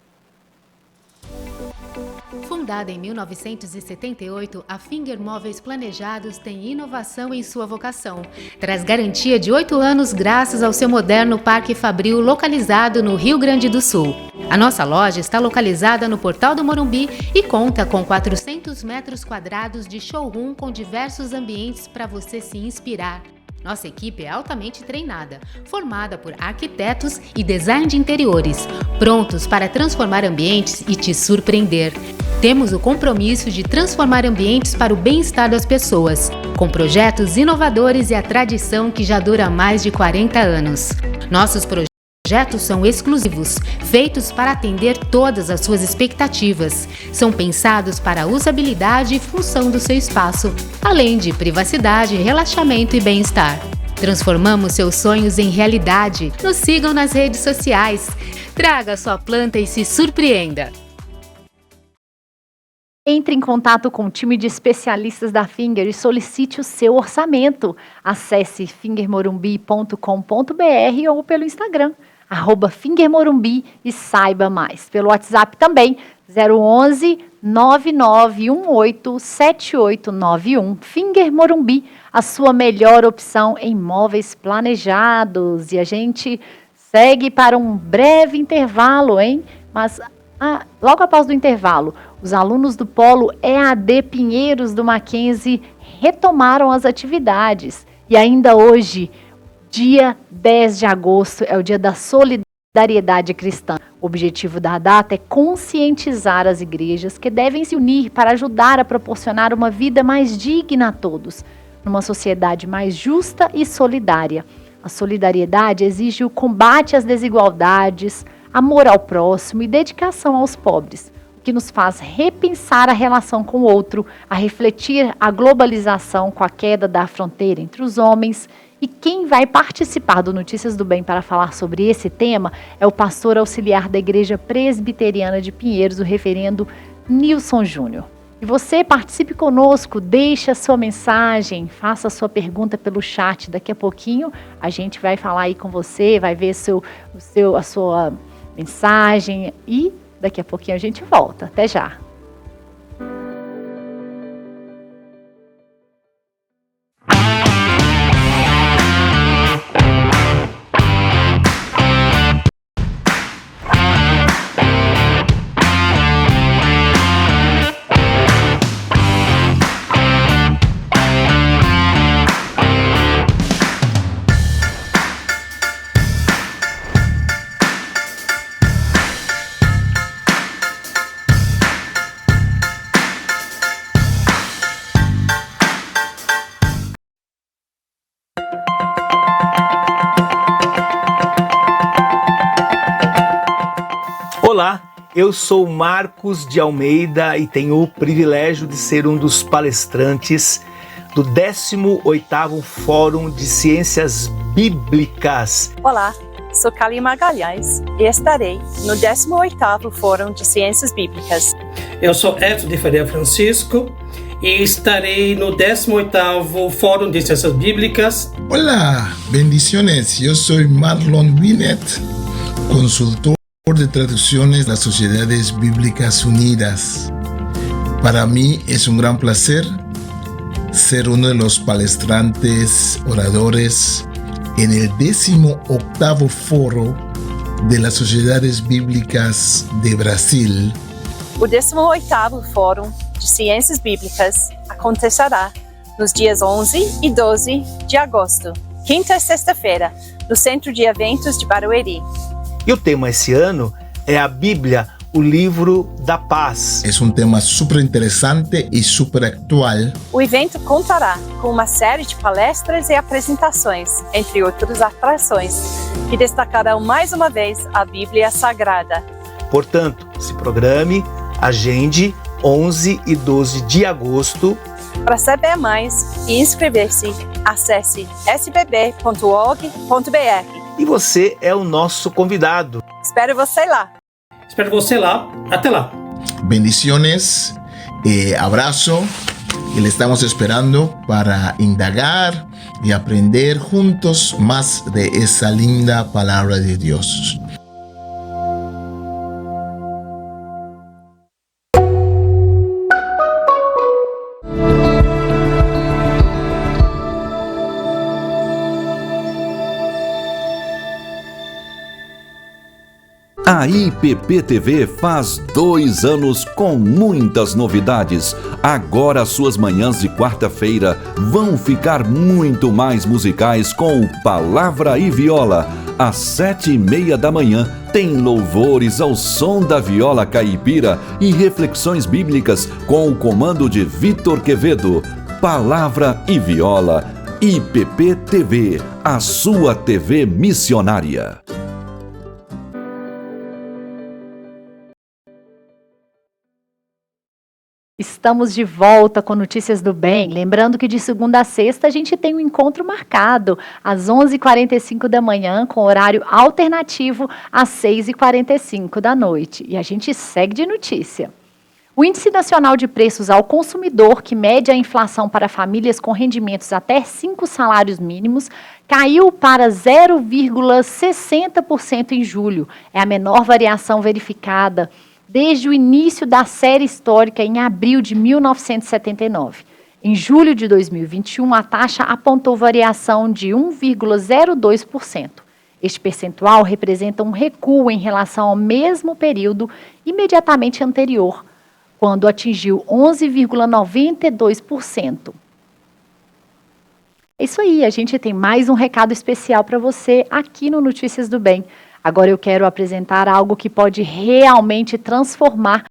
[SPEAKER 10] Fundada em 1978, a Finger Móveis Planejados tem inovação em sua vocação. Traz garantia de 8 anos graças ao seu moderno Parque Fabril localizado no Rio Grande do Sul. A nossa loja está localizada no Portal do Morumbi e conta com 400 metros quadrados de showroom com diversos ambientes para você se inspirar. Nossa equipe é altamente treinada, formada por arquitetos e design de interiores, prontos para transformar ambientes e te surpreender. Temos o compromisso de transformar ambientes para o bem-estar das pessoas, com projetos inovadores e a tradição que já dura mais de 40 anos. Nossos projetos são exclusivos, feitos para atender todas as suas expectativas. São pensados para a usabilidade e função do seu espaço, além de privacidade, relaxamento e bem-estar. Transformamos seus sonhos em realidade. Nos sigam nas redes sociais. Traga sua planta e se surpreenda.
[SPEAKER 1] Entre em contato com o time de especialistas da Finger e solicite o seu orçamento. Acesse fingermorumbi.com.br ou pelo Instagram, @fingermorumbi, e saiba mais. Pelo WhatsApp também, 011 9918 7891. Finger Morumbi, a sua melhor opção em móveis planejados. E a gente segue para um breve intervalo, hein? Mas logo após o intervalo, os alunos do Polo EAD Pinheiros do Mackenzie retomaram as atividades. E ainda hoje, dia 10 de agosto, é o dia da solidariedade cristã. O objetivo da data é conscientizar as igrejas que devem se unir para ajudar a proporcionar uma vida mais digna a todos, numa sociedade mais justa e solidária. A solidariedade exige o combate às desigualdades, amor ao próximo e dedicação aos pobres, o que nos faz repensar a relação com o outro, a refletir a globalização com a queda da fronteira entre os homens. E quem vai participar do Notícias do Bem para falar sobre esse tema é o pastor auxiliar da Igreja Presbiteriana de Pinheiros, o reverendo Nilson Júnior. E você participe conosco, deixe a sua mensagem, faça a sua pergunta pelo chat. Daqui a pouquinho a gente vai falar aí com você, vai ver a sua mensagem e daqui a pouquinho a gente volta. Até já!
[SPEAKER 11] Olá, eu sou Marcos de Almeida e tenho o privilégio de ser um dos palestrantes do 18º Fórum de Ciências Bíblicas.
[SPEAKER 12] Olá, sou Kali Magalhães e estarei no 18º Fórum de Ciências Bíblicas.
[SPEAKER 13] Eu sou Edson de Ferreira Francisco e estarei no 18º Fórum de Ciências Bíblicas.
[SPEAKER 14] Olá, bendiciones. Eu sou Marlon Binet, consultor de traducciones de las Sociedades Bíblicas Unidas. Para mí es un gran placer ser uno de los palestrantes oradores en el 18º Foro de las Sociedades Bíblicas de Brasil.
[SPEAKER 12] O 18º Fórum de Ciências Bíblicas acontecerá nos dias 11 e 12 de agosto, quinta e sexta-feira, no Centro de Eventos de Barueri.
[SPEAKER 11] E o tema esse ano é a Bíblia, o livro da paz.
[SPEAKER 14] Es un tema súper interesante y súper actual.
[SPEAKER 12] O evento contará com uma série de palestras e apresentações, entre outras atrações, que destacarão mais uma vez a Bíblia Sagrada.
[SPEAKER 11] Portanto, se programe, agende 11 e 12 de agosto.
[SPEAKER 12] Para saber mais e inscrever-se, acesse sbb.org.br.
[SPEAKER 11] E você é o nosso convidado.
[SPEAKER 12] Espero você lá.
[SPEAKER 13] Espero você lá. Até lá.
[SPEAKER 14] Bendiciones, abrazo y le estamos esperando para indagar y aprender juntos más de esa linda palabra de Dios.
[SPEAKER 15] A IPP-TV faz 2 anos com muitas novidades. Agora suas manhãs de quarta-feira vão ficar muito mais musicais com o Palavra e Viola. Às 7h30 da manhã tem louvores ao som da viola caipira e reflexões bíblicas com o comando de Vitor Quevedo. Palavra e Viola. IPP-TV, a sua TV missionária.
[SPEAKER 1] Estamos de volta com Notícias do Bem. Lembrando que de segunda a sexta a gente tem um encontro marcado às 11h45 da manhã, com horário alternativo às 6h45 da noite. E a gente segue de notícia. O Índice Nacional de Preços ao Consumidor, que mede a inflação para famílias com rendimentos até 5 salários mínimos, caiu para 0,60% em julho. É a menor variação verificada desde o início da série histórica em abril de 1979. Em julho de 2021, a taxa apontou variação de 1,02%. Este percentual representa um recuo em relação ao mesmo período imediatamente anterior, quando atingiu 11,92%. É isso aí, a gente tem mais um recado especial para você aqui no Notícias do Bem. Agora eu quero apresentar algo que pode realmente transformar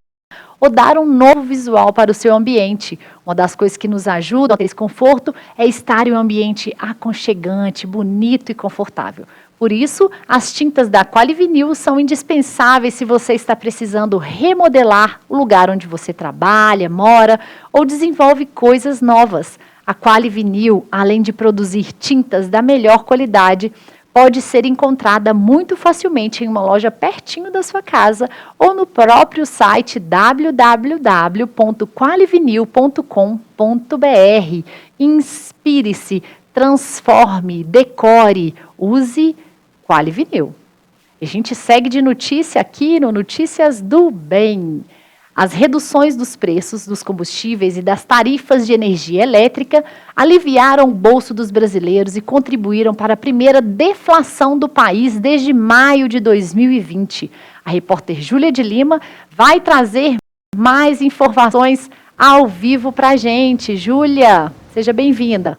[SPEAKER 1] ou dar um novo visual para o seu ambiente. Uma das coisas que nos ajudam a ter esse conforto é estar em um ambiente aconchegante, bonito e confortável. Por isso, as tintas da Qualivinil são indispensáveis se você está precisando remodelar o lugar onde você trabalha, mora ou desenvolve coisas novas. A Qualivinil, além de produzir tintas da melhor qualidade, pode ser encontrada muito facilmente em uma loja pertinho da sua casa ou no próprio site www.qualivinil.com.br. Inspire-se, transforme, decore, use Qualivinil. A gente segue de notícia aqui no Notícias do Bem. As reduções dos preços dos combustíveis e das tarifas de energia elétrica aliviaram o bolso dos brasileiros e contribuíram para a primeira deflação do país desde maio de 2020. A repórter Júlia de Lima vai trazer mais informações ao vivo para a gente. Júlia, seja bem-vinda.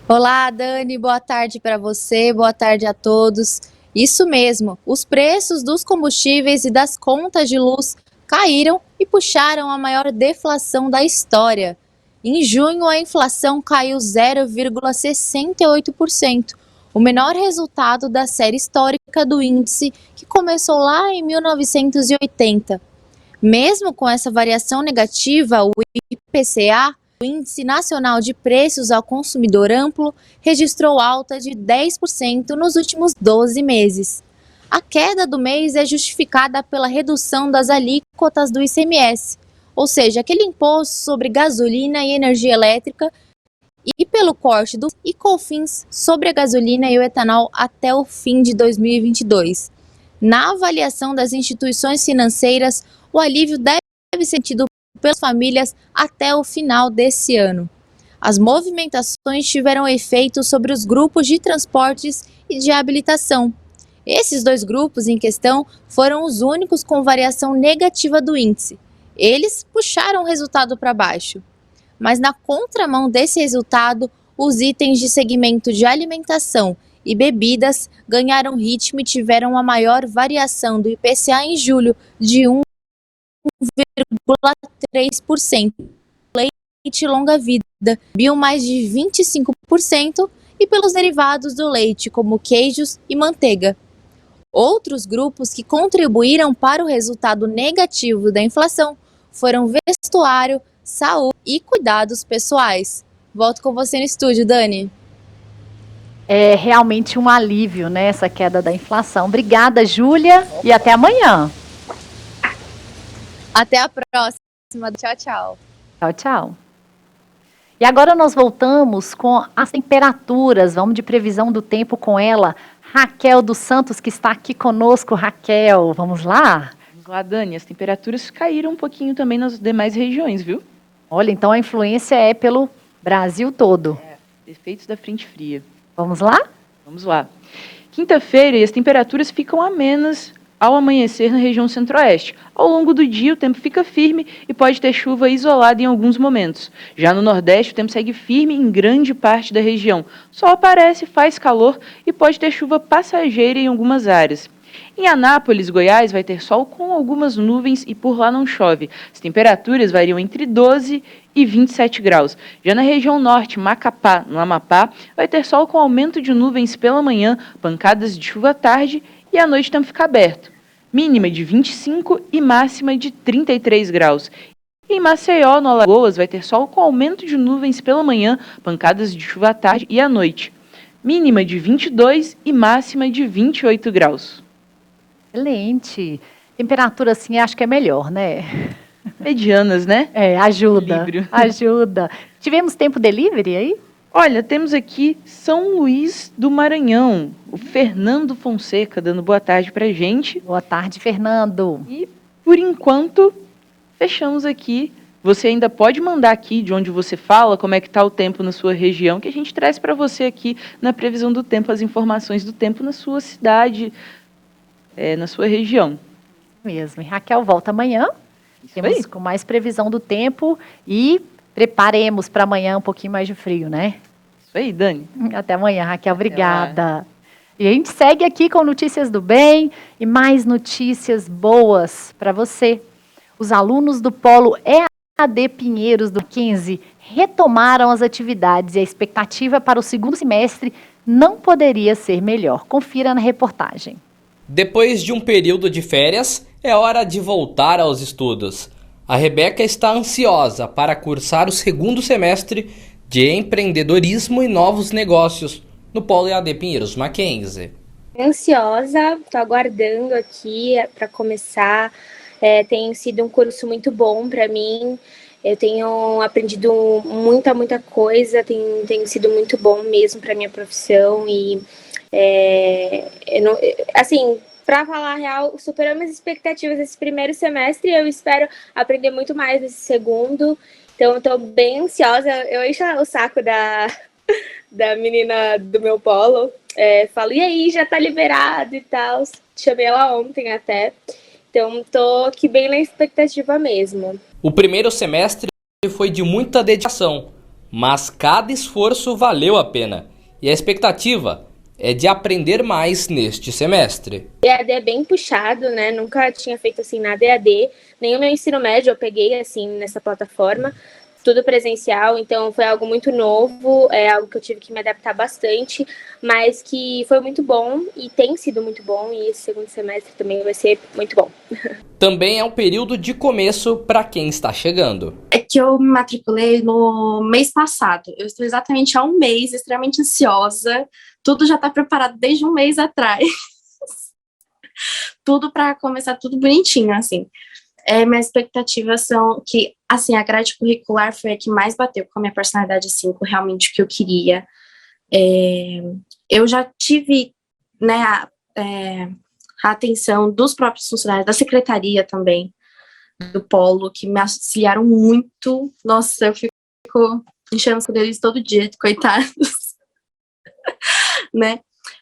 [SPEAKER 16] Olá, Dani, boa tarde para você, boa tarde a todos. Isso mesmo, os preços dos combustíveis e das contas de luz caíram e puxaram a maior deflação da história. Em junho, a inflação caiu 0,68%, o menor resultado da série histórica do índice, que começou lá em 1980. Mesmo com essa variação negativa, o IPCA, o Índice Nacional de Preços ao Consumidor Amplo, registrou alta de 10% nos últimos 12 meses. A queda do mês é justificada pela redução das alíquotas do ICMS, ou seja, aquele imposto sobre gasolina e energia elétrica, e pelo corte do COFINS sobre a gasolina e o etanol até o fim de 2022. Na avaliação das instituições financeiras, o alívio deve ser sentido pelas famílias até o final desse ano. As movimentações tiveram efeito sobre os grupos de transportes e de habilitação. Esses dois grupos em questão foram os únicos com variação negativa do índice. Eles puxaram o resultado para baixo. Mas na contramão desse resultado, os itens de segmento de alimentação e bebidas ganharam ritmo e tiveram a maior variação do IPCA em julho, de 1,3%. Leite longa-vida subiu mais de 25% e pelos derivados do leite, como queijos e manteiga. Outros grupos que contribuíram para o resultado negativo da inflação foram vestuário, saúde e cuidados pessoais. Volto com você no estúdio, Dani.
[SPEAKER 1] É realmente um alívio, né, essa queda da inflação. Obrigada, Júlia, e até amanhã.
[SPEAKER 16] Até a próxima. Tchau, tchau.
[SPEAKER 1] Tchau, tchau. E agora nós voltamos com as temperaturas. Vamos de previsão do tempo com ela, Raquel dos Santos, que está aqui conosco. Raquel, vamos lá?
[SPEAKER 8] Vamos lá, Dani. As temperaturas caíram um pouquinho também nas demais regiões, viu?
[SPEAKER 1] Olha, então a influência é pelo Brasil todo.
[SPEAKER 8] Efeitos da frente fria.
[SPEAKER 1] Vamos lá?
[SPEAKER 8] Vamos lá. Quinta-feira, e as temperaturas ficam amenas ao amanhecer na região centro-oeste. Ao longo do dia, o tempo fica firme e pode ter chuva isolada em alguns momentos. Já no nordeste, o tempo segue firme em grande parte da região. O sol aparece, faz calor e pode ter chuva passageira em algumas áreas. Em Anápolis, Goiás, vai ter sol com algumas nuvens e por lá não chove. As temperaturas variam entre 12 e 27 graus. Já na região norte, Macapá, no Amapá, vai ter sol com aumento de nuvens pela manhã, pancadas de chuva à tarde e à noite o tempo fica aberto. Mínima de 25 e máxima de 33 graus. Em Maceió, no Alagoas, vai ter sol com aumento de nuvens pela manhã, pancadas de chuva à tarde e à noite. Mínima de 22 e máxima de 28 graus.
[SPEAKER 1] Excelente. Temperatura assim, acho que é melhor, né?
[SPEAKER 8] Medianas, né?
[SPEAKER 1] É, ajuda.
[SPEAKER 8] Equilíbrio.
[SPEAKER 1] Ajuda. Tivemos tempo delivery aí?
[SPEAKER 8] Olha, temos aqui São Luís do Maranhão. O Fernando Fonseca dando boa tarde pra gente.
[SPEAKER 1] Boa tarde, Fernando.
[SPEAKER 8] E, por enquanto, fechamos aqui. Você ainda pode mandar aqui de onde você fala, como é que está o tempo na sua região, que a gente traz para você aqui na previsão do tempo, as informações do tempo na sua cidade, na sua região.
[SPEAKER 1] Mesmo. E Raquel volta amanhã.
[SPEAKER 8] Isso
[SPEAKER 1] Temos
[SPEAKER 8] aí.
[SPEAKER 1] com mais previsão do tempo e preparemos para amanhã um pouquinho mais de frio, né?
[SPEAKER 8] Isso aí, Dani.
[SPEAKER 1] Até amanhã, Raquel. Obrigada. E a gente segue aqui com notícias do bem e mais notícias boas para você. Os alunos do Polo EAD Pinheiros do 15 retomaram as atividades e a expectativa para o segundo semestre não poderia ser melhor. Confira na reportagem.
[SPEAKER 2] Depois de um período de férias, é hora de voltar aos estudos. A Rebeca está ansiosa para cursar o segundo semestre de empreendedorismo e novos negócios no Polo EAD Pinheiros Mackenzie.
[SPEAKER 17] Ansiosa, estou aguardando aqui para começar. Tem sido um curso muito bom para mim. Eu tenho aprendido muita coisa, tem sido muito bom mesmo para minha profissão e para falar a real, superou minhas expectativas esse primeiro semestre e eu espero aprender muito mais nesse segundo. Então, eu estou bem ansiosa. Eu encho o saco da menina do meu polo. Falo, e aí, já tá liberado e tal. Chamei ela ontem até. Então, estou aqui bem na expectativa mesmo.
[SPEAKER 2] O primeiro semestre foi de muita dedicação, mas cada esforço valeu a pena. E a expectativa é de aprender mais neste semestre.
[SPEAKER 17] EAD é bem puxado, né? Nunca tinha feito assim nada EAD. Nem o meu ensino médio eu peguei assim nessa plataforma. tudo presencial, então foi algo muito novo, é algo que eu tive que me adaptar bastante, mas que foi muito bom e tem sido muito bom, e esse segundo semestre também vai ser muito bom.
[SPEAKER 2] Também é um período de começo para quem está chegando.
[SPEAKER 18] É que eu me matriculei no mês passado. Eu estou exatamente há um mês, extremamente ansiosa. Tudo já está preparado desde um mês atrás. Tudo para começar tudo bonitinho, assim. Minhas expectativas são que, assim, a grade curricular foi a que mais bateu com a minha personalidade, assim, com realmente o que eu queria. Eu já tive, né, a atenção dos próprios funcionários, da secretaria também, do polo, que me auxiliaram muito. Nossa, eu fico enchendo os deles todo dia, coitados, né?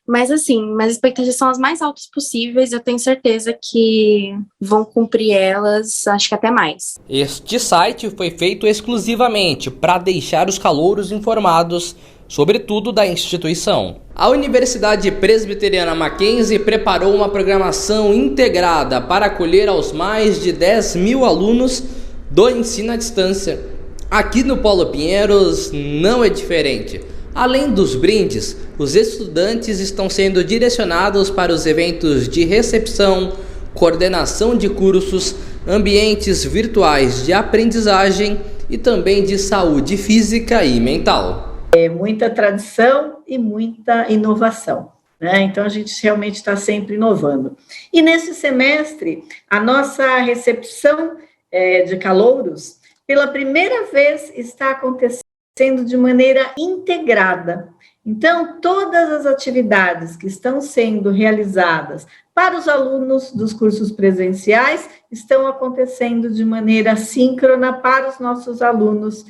[SPEAKER 18] Mas assim, minhas expectativas são as mais altas possíveis, eu tenho certeza que vão cumprir elas, acho que até mais.
[SPEAKER 2] Este site foi feito exclusivamente para deixar os calouros informados sobre tudo da instituição. A Universidade Presbiteriana Mackenzie preparou uma programação integrada para acolher aos mais de 10 mil alunos do ensino à distância. Aqui no Polo Pinheiros não é diferente. Além dos brindes, os estudantes estão sendo direcionados para os eventos de recepção, coordenação de cursos, ambientes virtuais de aprendizagem e também de saúde física e mental.
[SPEAKER 19] Muita tradição e muita inovação, né? Então a gente realmente está sempre inovando. E nesse semestre, a nossa recepção de calouros, pela primeira vez, está acontecendo de maneira integrada. Então, todas as atividades que estão sendo realizadas para os alunos dos cursos presenciais estão acontecendo de maneira síncrona para os nossos alunos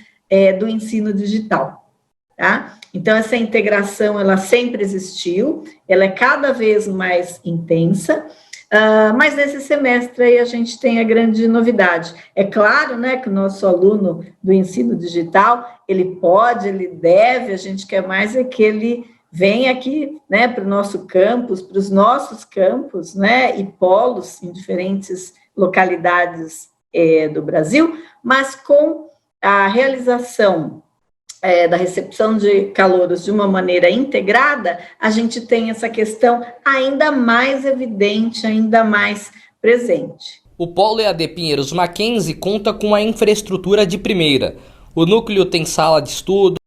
[SPEAKER 19] do ensino digital. Tá? Então, essa integração, ela sempre existiu, ela é cada vez mais intensa, mas nesse semestre aí a gente tem a grande novidade. É claro, né, que o nosso aluno do ensino digital, ele pode, ele deve, a gente quer mais é que ele venha aqui, né, para o nosso campus, para os nossos campos, né, e polos em diferentes localidades do Brasil, mas com a realização da recepção de calouros de uma maneira integrada, a gente tem essa questão ainda mais evidente, ainda mais presente.
[SPEAKER 2] O Polo EAD Pinheiros Mackenzie conta com a infraestrutura de primeira. O núcleo tem sala de estudos,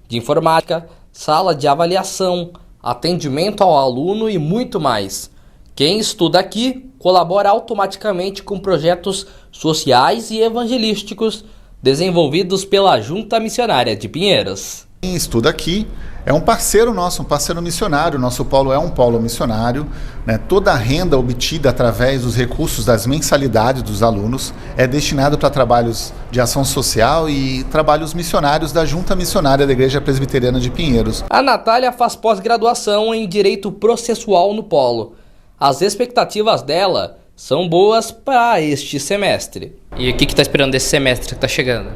[SPEAKER 2] de informática, sala de avaliação, atendimento ao aluno e muito mais. Quem estuda aqui colabora automaticamente com projetos sociais e evangelísticos desenvolvidos pela Junta Missionária de Pinheiros.
[SPEAKER 20] Quem estuda aqui é um parceiro nosso, um parceiro missionário. Nosso polo é um polo missionário, né? Toda a renda obtida através dos recursos das mensalidades dos alunos é destinado para trabalhos de ação social e trabalhos missionários da Junta Missionária da Igreja Presbiteriana de Pinheiros.
[SPEAKER 2] A Natália faz pós-graduação em Direito Processual no Polo. As expectativas dela são boas para este semestre. E o que está esperando desse semestre que está chegando?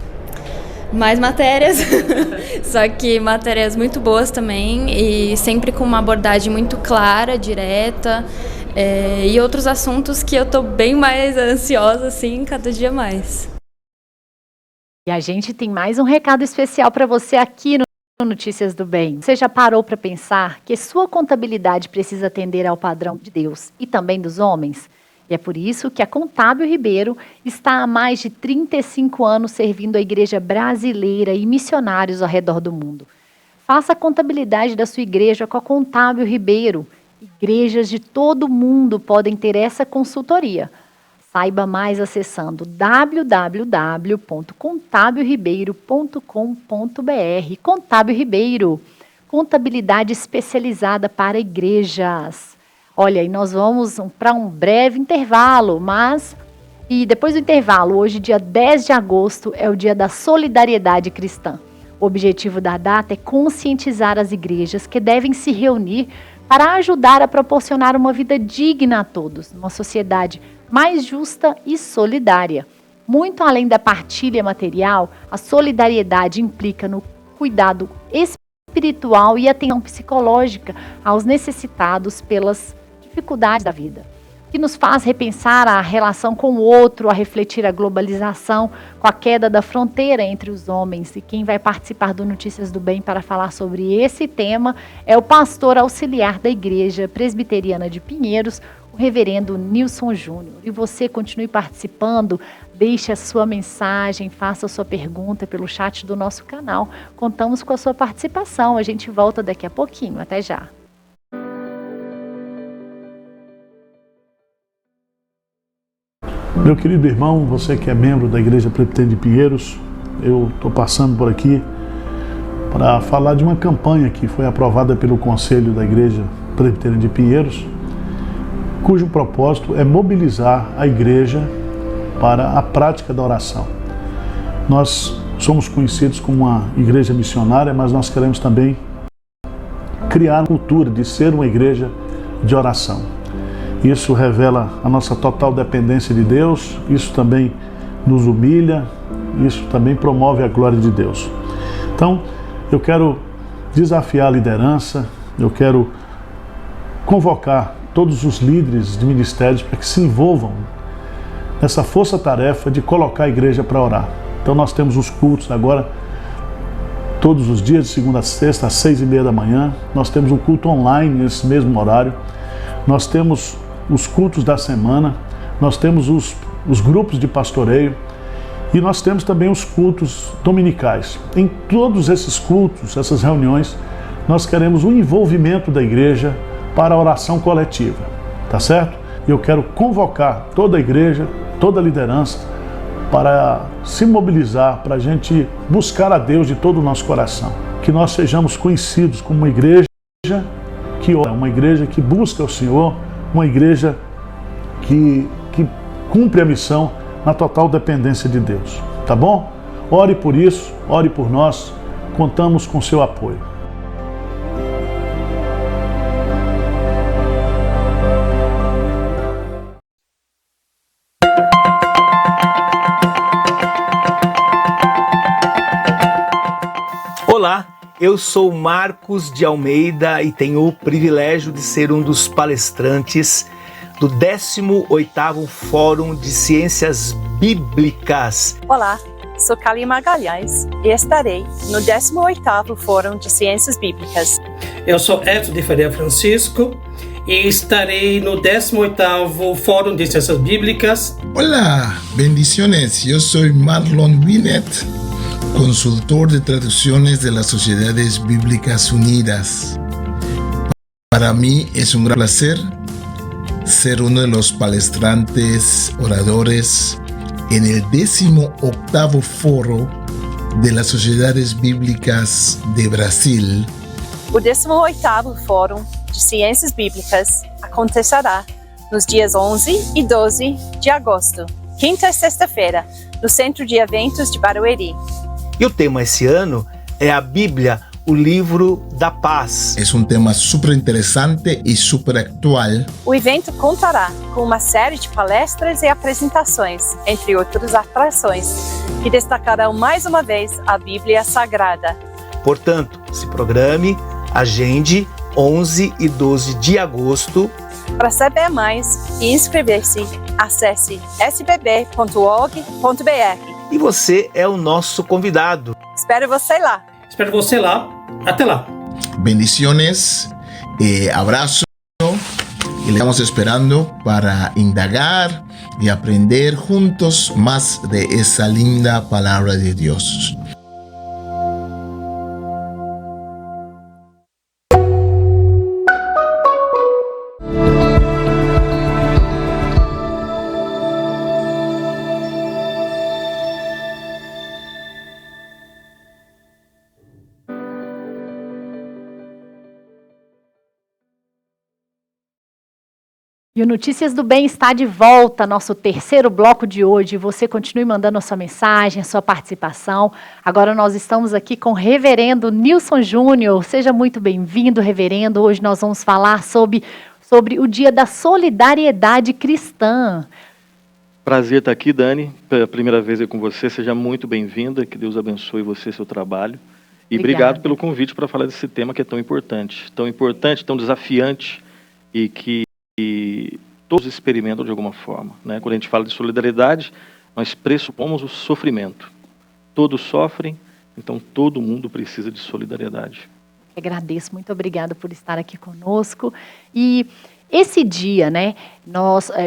[SPEAKER 21] Mais matérias, só que matérias muito boas também e sempre com uma abordagem muito clara, direta, e outros assuntos que eu estou bem mais ansiosa, assim, cada dia mais.
[SPEAKER 1] E a gente tem mais um recado especial para você aqui no Notícias do Bem. Você já parou para pensar que sua contabilidade precisa atender ao padrão de Deus e também dos homens? E é por isso que a Contábil Ribeiro está há mais de 35 anos servindo a igreja brasileira e missionários ao redor do mundo. Faça a contabilidade da sua igreja com a Contábil Ribeiro. Igrejas de todo o mundo podem ter essa consultoria. Saiba mais acessando www.contabilribeiro.com.br. Contábil Ribeiro, contabilidade especializada para igrejas. Olha, e nós vamos para um breve intervalo, e depois do intervalo, hoje, dia 10 de agosto, é o dia da solidariedade cristã. O objetivo da data é conscientizar as igrejas que devem se reunir para ajudar a proporcionar uma vida digna a todos, numa sociedade mais justa e solidária. Muito além da partilha material, a solidariedade implica no cuidado espiritual e atenção psicológica aos necessitados pelas dificuldades da vida. que nos faz repensar a relação com o outro, a refletir a globalização, com a queda da fronteira entre os homens. E quem vai participar do Notícias do Bem para falar sobre esse tema é o pastor auxiliar da Igreja Presbiteriana de Pinheiros, o reverendo Nilson Júnior. E você continue participando, deixe a sua mensagem, faça a sua pergunta pelo chat do nosso canal. Contamos com a sua participação. A gente volta daqui a pouquinho. Até já.
[SPEAKER 3] Meu querido irmão, você que é membro da Igreja Presbiteriana de Pinheiros, eu estou passando por aqui para falar de uma campanha que foi aprovada pelo Conselho da Igreja Presbiteriana de Pinheiros, cujo propósito é mobilizar a igreja para a prática da oração. Nós somos conhecidos como uma igreja missionária, mas nós queremos também criar a cultura de ser uma igreja de oração. Isso revela a nossa total dependência de Deus, isso também nos humilha, isso também promove a glória de Deus. Então, eu quero desafiar a liderança, eu quero convocar todos os líderes de ministérios para que se envolvam nessa força-tarefa de colocar a igreja para orar. Então, nós temos os cultos agora, todos os dias, de segunda a sexta, às 6h30 da manhã. Nós temos um culto online nesse mesmo horário. Nós temos os cultos da semana, nós temos os grupos de pastoreio e nós temos também os cultos dominicais. Em todos esses cultos, essas reuniões, nós queremos o envolvimento da igreja para a oração coletiva, tá certo? E eu quero convocar toda a igreja, toda a liderança para se mobilizar, para a gente buscar a Deus de todo o nosso coração. Que nós sejamos conhecidos como uma igreja que ora, uma igreja que busca o Senhor, uma igreja que cumpre a missão na total dependência de Deus, tá bom? Ore por isso, ore por nós, contamos com seu apoio.
[SPEAKER 11] Olá, eu sou Marcos de Almeida e tenho o privilégio de ser um dos palestrantes do 18º Fórum de Ciências Bíblicas.
[SPEAKER 12] Olá, sou Kali Magalhães e estarei no 18º Fórum de Ciências Bíblicas.
[SPEAKER 13] Eu sou Edson de Faria Francisco e estarei no 18º Fórum de Ciências Bíblicas.
[SPEAKER 14] Hola, bendiciones. Yo soy Marlon Binet, consultor de traducciones de las Sociedades Bíblicas Unidas. Para mí es un gran placer ser uno de los palestrantes oradores en el 18º Foro de las Sociedades Bíblicas de Brasil.
[SPEAKER 12] O 18º Fórum de Ciências Bíblicas acontecerá nos dias 11 e 12 de agosto, quinta e sexta-feira, no Centro de Eventos de Barueri.
[SPEAKER 11] E o tema esse ano é a Bíblia, o livro da paz.
[SPEAKER 14] Es un tema súper interesante y súper actual.
[SPEAKER 12] O evento contará com uma série de palestras e apresentações, entre outras atrações, que destacarão mais uma vez a Bíblia Sagrada.
[SPEAKER 11] Portanto, se programe, agende 11 e 12 de agosto.
[SPEAKER 12] Para saber mais e inscrever-se, acesse sbb.org.br.
[SPEAKER 11] E você é o nosso convidado.
[SPEAKER 12] Espero você lá.
[SPEAKER 13] Espero você lá. Até lá.
[SPEAKER 14] Bendiciones, abrazo y le estamos esperando para indagar y aprender juntos más de esa linda palabra de Dios.
[SPEAKER 1] E o Notícias do Bem está de volta, nosso terceiro bloco de hoje. Você continue mandando a sua mensagem, a sua participação. Agora nós estamos aqui com o reverendo Nilson Júnior. Seja muito bem-vindo, reverendo. Hoje nós vamos falar sobre o Dia da Solidariedade Cristã.
[SPEAKER 4] Prazer estar aqui, Dani. Pela primeira vez aí com você. Seja muito bem-vinda. Que Deus abençoe você e seu trabalho. E obrigado pelo convite para falar desse tema que é tão importante, tão desafiante e que todos experimentam de alguma forma, né? Quando a gente fala de solidariedade, nós pressupomos o sofrimento. Todos sofrem, então todo mundo precisa de solidariedade.
[SPEAKER 1] Agradeço, muito obrigada por estar aqui conosco. E esse dia, né,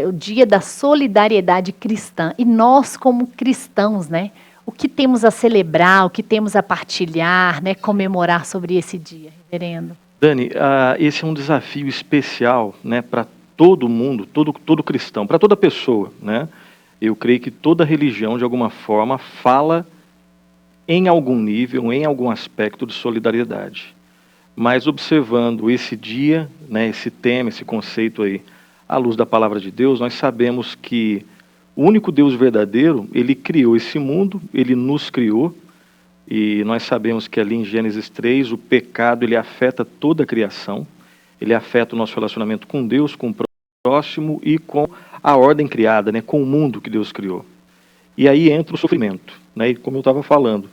[SPEAKER 1] o dia da solidariedade cristã, e nós como cristãos, né, o que temos a celebrar, o que temos a partilhar, né, comemorar sobre esse dia, reverendo?
[SPEAKER 4] Dani, esse é um desafio especial, né, para todo mundo, todo cristão, para toda pessoa, né? Eu creio que toda religião, de alguma forma, fala em algum nível, em algum aspecto de solidariedade. Mas observando esse dia, né, esse tema, esse conceito aí, à luz da palavra de Deus, nós sabemos que o único Deus verdadeiro, ele criou esse mundo, ele nos criou, e nós sabemos que ali em Gênesis 3, o pecado ele afeta toda a criação, ele afeta o nosso relacionamento com Deus, com o próximo e com a ordem criada, né, com o mundo que Deus criou. E aí entra o sofrimento, né, e como eu estava falando,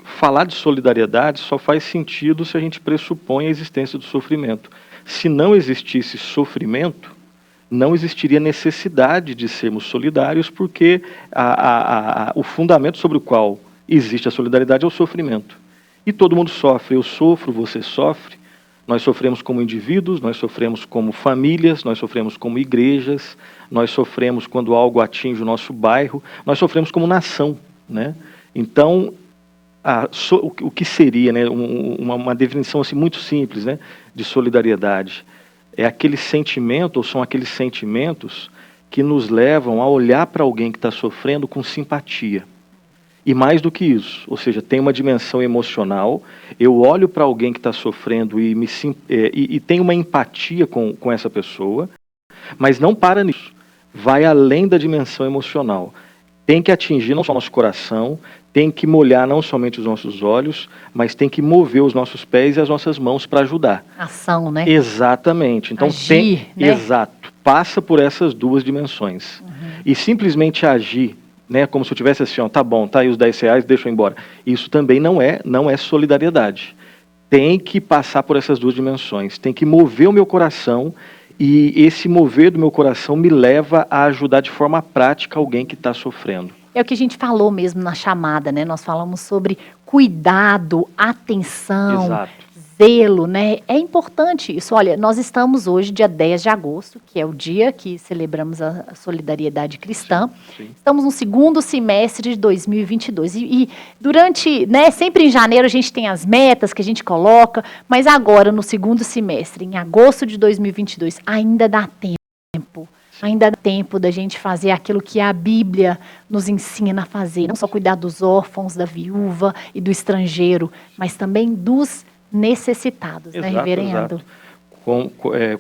[SPEAKER 4] falar de solidariedade só faz sentido se a gente pressupõe a existência do sofrimento. Se não existisse sofrimento, não existiria necessidade de sermos solidários, porque o fundamento sobre o qual existe a solidariedade é o sofrimento. E todo mundo sofre, eu sofro, você sofre, nós sofremos como indivíduos, nós sofremos como famílias, nós sofremos como igrejas, nós sofremos quando algo atinge o nosso bairro, nós sofremos como nação, né? Então, o que seria, né, uma definição assim, muito simples, né, de solidariedade? É aquele sentimento, ou são aqueles sentimentos que nos levam a olhar para alguém que está sofrendo com simpatia. E mais do que isso, ou seja, tem uma dimensão emocional, eu olho para alguém que está sofrendo e tenho uma empatia com essa pessoa, mas não para nisso, vai além da dimensão emocional. Tem que atingir não só o nosso coração, tem que molhar não somente os nossos olhos, mas tem que mover os nossos pés e as nossas mãos para ajudar.
[SPEAKER 1] Ação, né?
[SPEAKER 4] Exatamente. Então
[SPEAKER 1] agir, né?
[SPEAKER 4] Exato. Passa por essas duas dimensões. E simplesmente agir, né, como se eu tivesse assim, ó, tá bom, tá aí os R$10, deixa eu ir embora. Isso também não é solidariedade. Tem que passar por essas duas dimensões. Tem que mover o meu coração, e esse mover do meu coração me leva a ajudar de forma prática alguém que está sofrendo.
[SPEAKER 1] É o que a gente falou mesmo na chamada, né? Nós falamos sobre cuidado, atenção,
[SPEAKER 4] Exato.
[SPEAKER 1] Zelo, né? É importante isso. Olha, nós estamos hoje, dia 10 de agosto, que é o dia que celebramos a solidariedade cristã.
[SPEAKER 4] Sim.
[SPEAKER 1] Estamos no segundo semestre de 2022. E durante, né, sempre em janeiro a gente tem as metas que a gente coloca, mas agora no segundo semestre, em agosto de 2022, ainda dá tempo. Ainda dá tempo da gente fazer aquilo que a Bíblia nos ensina a fazer. Não só cuidar dos órfãos, da viúva e do estrangeiro, mas também dos necessitados,
[SPEAKER 4] Exato,
[SPEAKER 1] né, reverendo?
[SPEAKER 4] Exato.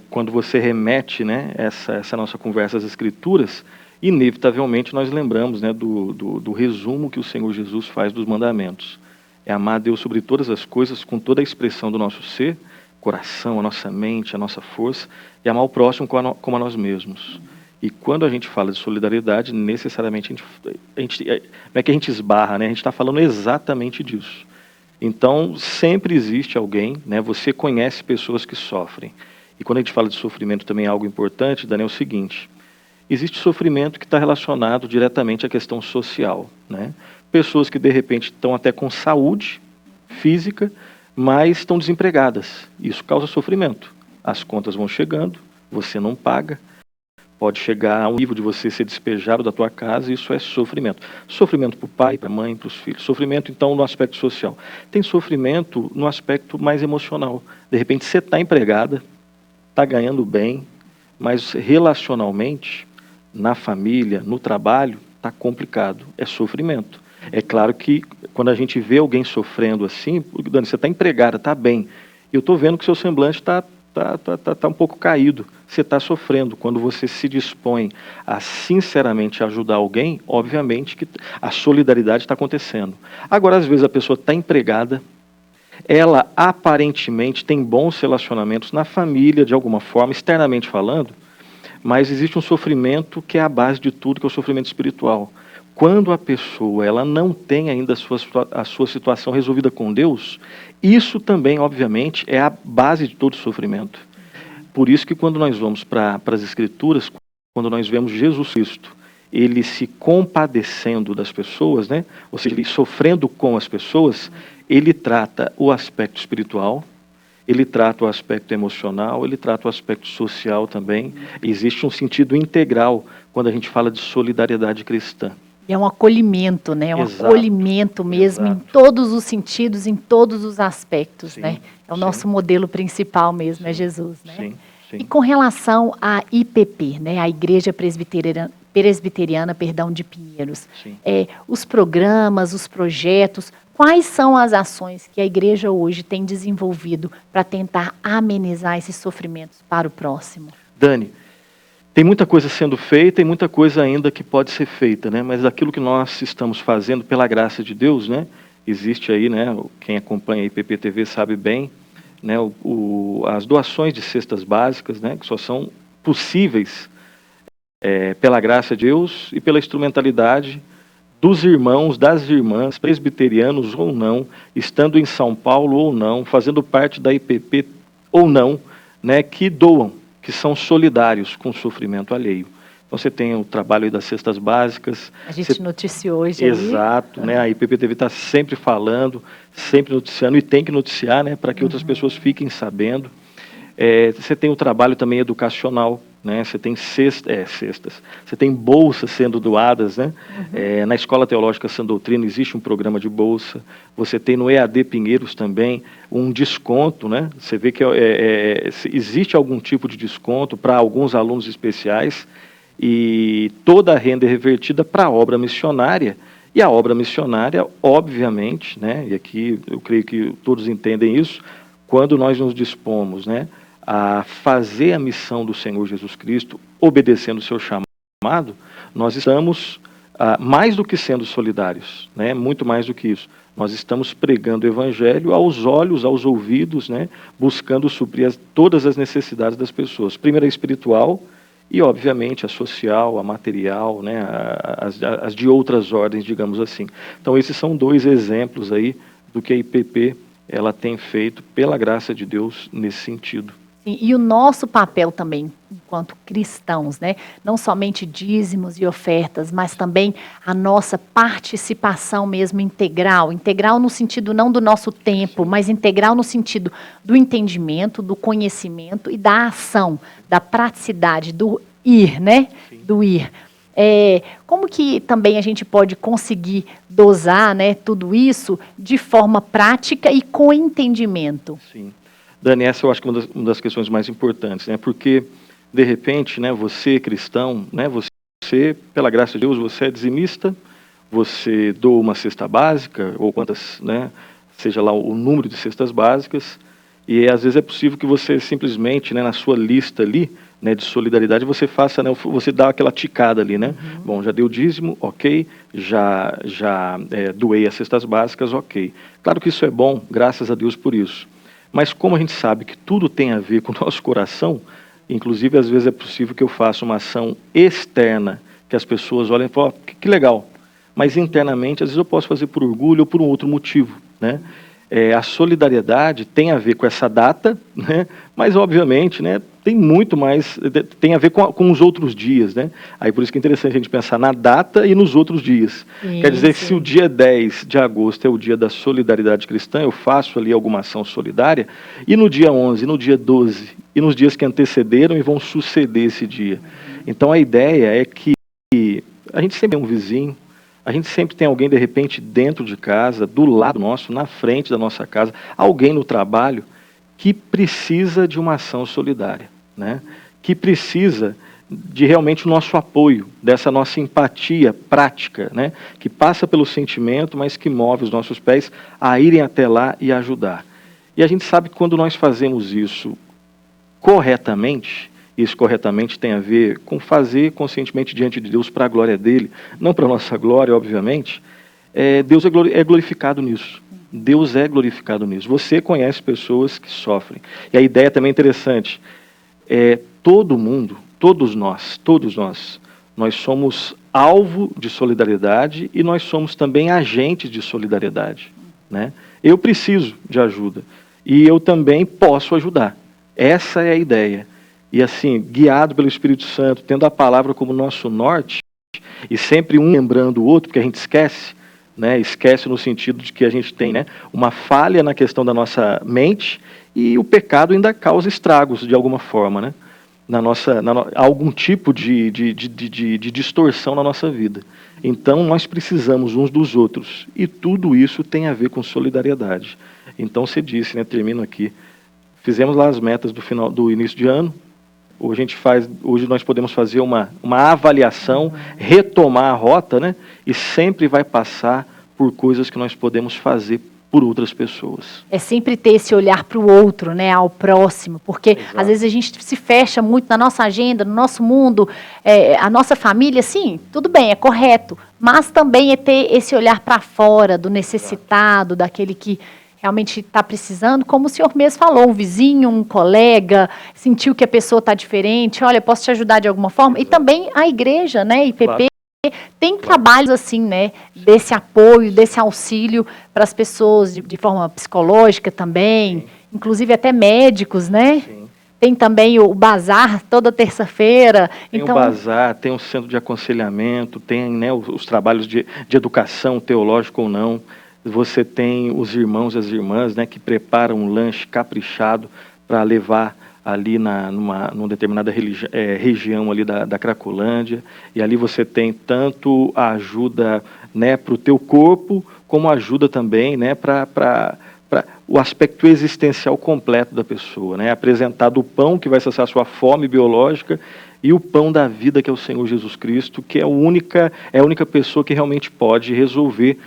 [SPEAKER 4] Quando você remete, né, essa nossa conversa às Escrituras, inevitavelmente nós lembramos, né, do resumo que o Senhor Jesus faz dos mandamentos. É amar a Deus sobre todas as coisas, com toda a expressão do nosso ser, coração, a nossa mente, a nossa força, e amar o próximo como a nós mesmos. E quando a gente fala de solidariedade, necessariamente não é que a gente esbarra, né? A gente está falando exatamente disso. Então, sempre existe alguém, né? Você conhece pessoas que sofrem. E quando a gente fala de sofrimento também é algo importante, Dani, é o seguinte: existe sofrimento que está relacionado diretamente à questão social, né? Pessoas que de repente estão até com saúde física, mas estão desempregadas. Isso causa sofrimento. As contas vão chegando, você não paga, pode chegar a um nível de você ser despejado da tua casa, e isso é sofrimento. Sofrimento para o pai, para a mãe, para os filhos. Sofrimento, então, no aspecto social. Tem sofrimento no aspecto mais emocional. De repente, você está empregada, está ganhando bem, mas relacionalmente, na família, no trabalho, está complicado. É sofrimento. É claro que quando a gente vê alguém sofrendo assim, Dani, você está empregada, está bem, eu estou vendo que o seu semblante está um pouco caído, você está sofrendo. Quando você se dispõe a sinceramente ajudar alguém, obviamente que a solidariedade está acontecendo. Agora, às vezes a pessoa está empregada, ela aparentemente tem bons relacionamentos na família, de alguma forma, externamente falando, mas existe um sofrimento que é a base de tudo, que é o sofrimento espiritual. Quando a pessoa ela não tem ainda a sua situação resolvida com Deus, isso também, obviamente, é a base de todo sofrimento. Por isso que quando nós vamos para as Escrituras, quando nós vemos Jesus Cristo, ele se compadecendo das pessoas, né? Ou seja, ele sofrendo com as pessoas, ele trata o aspecto espiritual, ele trata o aspecto emocional, ele trata o aspecto social também. Existe um sentido integral quando a gente fala de solidariedade cristã.
[SPEAKER 1] É um acolhimento, né? Um
[SPEAKER 4] Exato.
[SPEAKER 1] acolhimento mesmo em todos os sentidos, em todos os aspectos,
[SPEAKER 4] Sim,
[SPEAKER 1] né? É o nosso modelo principal mesmo, é Jesus, né?
[SPEAKER 4] Sim, sim.
[SPEAKER 1] E com relação à IPP, né? A Igreja Presbiteriana de Pinheiros, os programas, os projetos, quais são as ações que a igreja hoje tem desenvolvido para tentar amenizar esses sofrimentos para o próximo?
[SPEAKER 4] Dani, tem muita coisa sendo feita e muita coisa ainda que pode ser feita, né? Mas aquilo que nós estamos fazendo pela graça de Deus, né? Existe aí, né? Quem acompanha a IPP-TV sabe bem, né? As doações de cestas básicas, né? Que só são possíveis pela graça de Deus e pela instrumentalidade dos irmãos, das irmãs, presbiterianos ou não, estando em São Paulo ou não, fazendo parte da IPP ou não, né, que doam, que são solidários com o sofrimento alheio. Então você tem o trabalho aí das cestas básicas.
[SPEAKER 1] A gente noticiou hoje.
[SPEAKER 4] Exato, né? A IPP-TV está sempre falando, sempre noticiando, e tem que noticiar, né, para que outras pessoas fiquem sabendo. Você tem o trabalho também educacional, né? Você tem cestas, você tem bolsas sendo doadas, né? Na Escola Teológica Sã Doutrina existe um programa de bolsa. Você tem no EAD Pinheiros também um desconto, né? Você vê que existe algum tipo de desconto para alguns alunos especiais, e toda a renda é revertida para a obra missionária. E a obra missionária, obviamente, né? E aqui eu creio que todos entendem isso, quando nós nos dispomos, né, a fazer a missão do Senhor Jesus Cristo, obedecendo o seu chamado, nós estamos mais do que sendo solidários, né, muito mais do que isso. Nós estamos pregando o Evangelho aos olhos, aos ouvidos, né, buscando suprir todas as necessidades das pessoas. Primeiro a espiritual e, obviamente, a social, a material, né, as de outras ordens, digamos assim. Então, esses são dois exemplos aí do que a IPP ela tem feito, pela graça de Deus, nesse sentido.
[SPEAKER 1] E o nosso papel também, enquanto cristãos, né? Não somente dízimos e ofertas, mas também a nossa participação mesmo integral. Integral no sentido não do nosso tempo, mas integral no sentido do entendimento, do conhecimento e da ação, da praticidade, do ir, né? Sim. Do ir. Como que também a gente pode conseguir dosar, né, tudo isso de forma prática e com entendimento?
[SPEAKER 4] Sim. Dani, essa eu acho que é uma das questões mais importantes, né? Porque, de repente, né, você cristão, né, você, pela graça de Deus, você é dizimista, você doa uma cesta básica, ou quantas, né, seja lá o número de cestas básicas, e às vezes é possível que você simplesmente, né, na sua lista ali, né, de solidariedade, você faça, né, você dá aquela ticada ali, né? Bom, já dei o dízimo, ok, já doei as cestas básicas, ok. Claro que isso é bom, graças a Deus por isso. Mas como a gente sabe que tudo tem a ver com o nosso coração, inclusive às vezes é possível que eu faça uma ação externa, que as pessoas olhem e falam, que legal, mas internamente às vezes eu posso fazer por orgulho ou por um outro motivo, né? A solidariedade tem a ver com essa data, né? Mas obviamente, né, tem muito mais, tem a ver com os outros dias, né? Aí por isso que é interessante a gente pensar na data e nos outros dias. Isso. Quer dizer que se o dia 10 de agosto é o dia da solidariedade cristã, eu faço ali alguma ação solidária, e no dia 11, no dia 12, e nos dias que antecederam e vão suceder esse dia. Então a ideia é que a gente sempre tem um vizinho, a gente sempre tem alguém, de repente, dentro de casa, do lado nosso, na frente da nossa casa, alguém no trabalho que precisa de uma ação solidária, né? Que precisa de realmente o nosso apoio, dessa nossa empatia prática, né? Que passa pelo sentimento, mas que move os nossos pés a irem até lá e ajudar. E a gente sabe que quando nós fazemos isso corretamente, isso corretamente tem a ver com fazer conscientemente diante de Deus para a glória dele, não para a nossa glória, obviamente. Deus é glorificado nisso. Deus é glorificado nisso. Você conhece pessoas que sofrem. E a ideia também é interessante. Todo mundo, todos nós somos alvo de solidariedade e nós somos também agentes de solidariedade, né? Eu preciso de ajuda e eu também posso ajudar. Essa é a ideia. e assim, guiado pelo Espírito Santo, tendo a palavra como nosso norte, e sempre um lembrando o outro, porque a gente esquece, né? Esquece no sentido de que a gente tem, né, uma falha na questão da nossa mente, e o pecado ainda causa estragos de alguma forma, né? Algum tipo de distorção na nossa vida. Então nós precisamos uns dos outros, e tudo isso tem a ver com solidariedade. Então você disse, né, termino aqui, fizemos lá as metas do início de ano. Hoje nós podemos fazer uma avaliação, retomar a rota, né? E sempre vai passar por coisas que nós podemos fazer por outras pessoas.
[SPEAKER 1] É sempre ter esse olhar para o outro, né, ao próximo, porque
[SPEAKER 4] Exato.
[SPEAKER 1] Às vezes a gente se fecha muito na nossa agenda, no nosso mundo, a nossa família, sim, tudo bem, é correto, mas também é ter esse olhar para fora, do necessitado, daquele que realmente está precisando, como o senhor mesmo falou, um vizinho, um colega, sentiu que a pessoa está diferente, olha, posso te ajudar de alguma forma? E também a igreja, né, IPP,
[SPEAKER 4] Claro.
[SPEAKER 1] tem trabalhos assim, né, desse apoio, desse auxílio para as pessoas de forma psicológica também, inclusive até médicos, né?
[SPEAKER 4] Sim.
[SPEAKER 1] Tem também o bazar toda terça-feira.
[SPEAKER 4] Tem o bazar, tem o centro de aconselhamento, tem, né, os trabalhos de educação teológica ou não. Você tem os irmãos e as irmãs, né, que preparam um lanche caprichado para levar ali numa determinada região ali da Cracolândia, e ali você tem tanto a ajuda, né, para o teu corpo, como ajuda também, né, para o aspecto existencial completo da pessoa, né, apresentado o pão que vai saciar a sua fome biológica e o pão da vida, que é o Senhor Jesus Cristo, que é a única pessoa que realmente pode resolver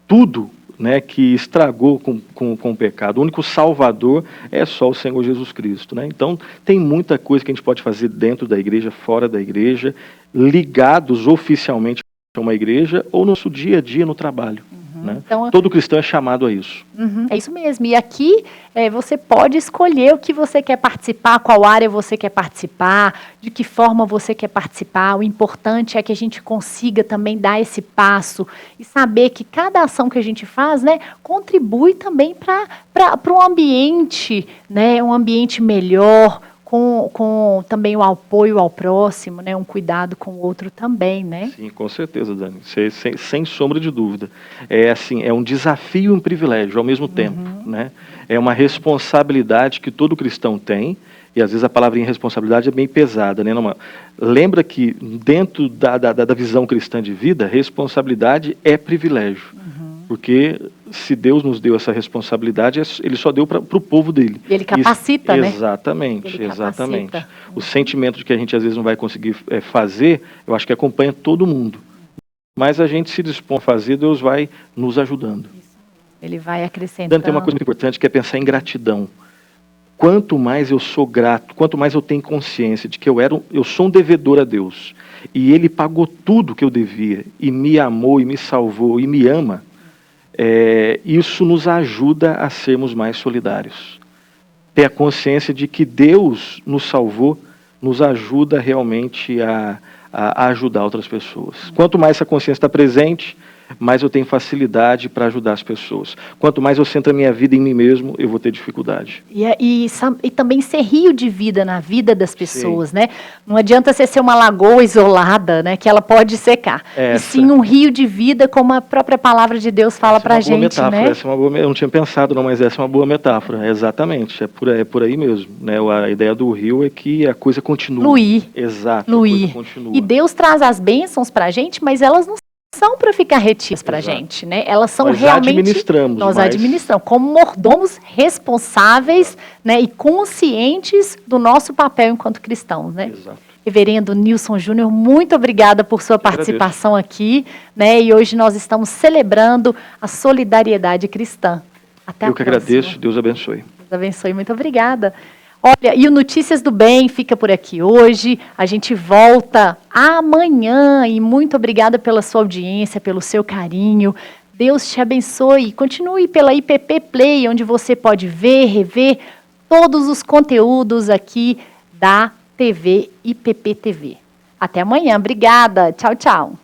[SPEAKER 4] tudo, né, que estragou com o pecado. O único salvador é só o Senhor Jesus Cristo, né? Então tem muita coisa que a gente pode fazer dentro da igreja, fora da igreja, ligados oficialmente a uma igreja ou no nosso dia a dia no trabalho. Né? Então, todo cristão é chamado a isso.
[SPEAKER 1] É isso mesmo. E aqui você pode escolher o que você quer participar, qual área você quer participar, de que forma você quer participar. O importante é que a gente consiga também dar esse passo e saber que cada ação que a gente faz, né, contribui também para um ambiente, né, um ambiente melhor, com também o apoio ao próximo, né, um cuidado com o outro também, né?
[SPEAKER 4] Sim, com certeza, Dani, sem sombra de dúvida. É um desafio e um privilégio ao mesmo tempo, né? É uma responsabilidade que todo cristão tem, e às vezes a palavrinha responsabilidade é bem pesada, né? Lembra que dentro da visão cristã de vida, responsabilidade é privilégio, porque se Deus nos deu essa responsabilidade, Ele só deu para o povo dele.
[SPEAKER 1] E Ele capacita, né?
[SPEAKER 4] Exatamente, exatamente. O sentimento de que a gente às vezes não vai conseguir fazer, eu acho que acompanha todo mundo. Mas a gente se dispõe a fazer, Deus vai nos ajudando.
[SPEAKER 1] Ele vai acrescentando.
[SPEAKER 4] Tem uma coisa muito importante, que é pensar em gratidão. Quanto mais eu sou grato, quanto mais eu tenho consciência de que eu sou um devedor a Deus, e Ele pagou tudo que eu devia, e me amou, e me salvou, e me ama, isso nos ajuda a sermos mais solidários. Ter a consciência de que Deus nos salvou, nos ajuda realmente a ajudar outras pessoas. Quanto mais essa consciência está presente, mais eu tenho facilidade para ajudar as pessoas. Quanto mais eu centro a minha vida em mim mesmo, eu vou ter dificuldade.
[SPEAKER 1] E também ser rio de vida na vida das pessoas, né? Não adianta você ser uma lagoa isolada, né, que ela pode secar. E sim um rio de vida, como a própria palavra de Deus fala pra gente, né?
[SPEAKER 4] Eu não tinha pensado, não, mas essa é uma boa metáfora. Exatamente, é por aí mesmo, né? A ideia do rio é que a coisa continua.
[SPEAKER 1] Fluir.
[SPEAKER 4] Exato.
[SPEAKER 1] Fluir. E Deus traz as bênçãos pra gente, mas elas não são para ficar retidas para a gente, né? Elas são realmente... Nós administramos como mordomos responsáveis, né, e conscientes do nosso papel enquanto cristãos, né?
[SPEAKER 4] Exato.
[SPEAKER 1] Reverendo Nilson Júnior, muito obrigada por sua participação aqui, né? E hoje nós estamos celebrando a solidariedade cristã. Até a próxima.
[SPEAKER 4] Eu que agradeço, Deus abençoe.
[SPEAKER 1] Deus abençoe, muito obrigada. Olha, e o Notícias do Bem fica por aqui hoje. A gente volta amanhã e muito obrigada pela sua audiência, pelo seu carinho. Deus te abençoe. Continue pela IPP Play, onde você pode ver, rever todos os conteúdos aqui da TV IPP TV. Até amanhã. Obrigada. Tchau, tchau.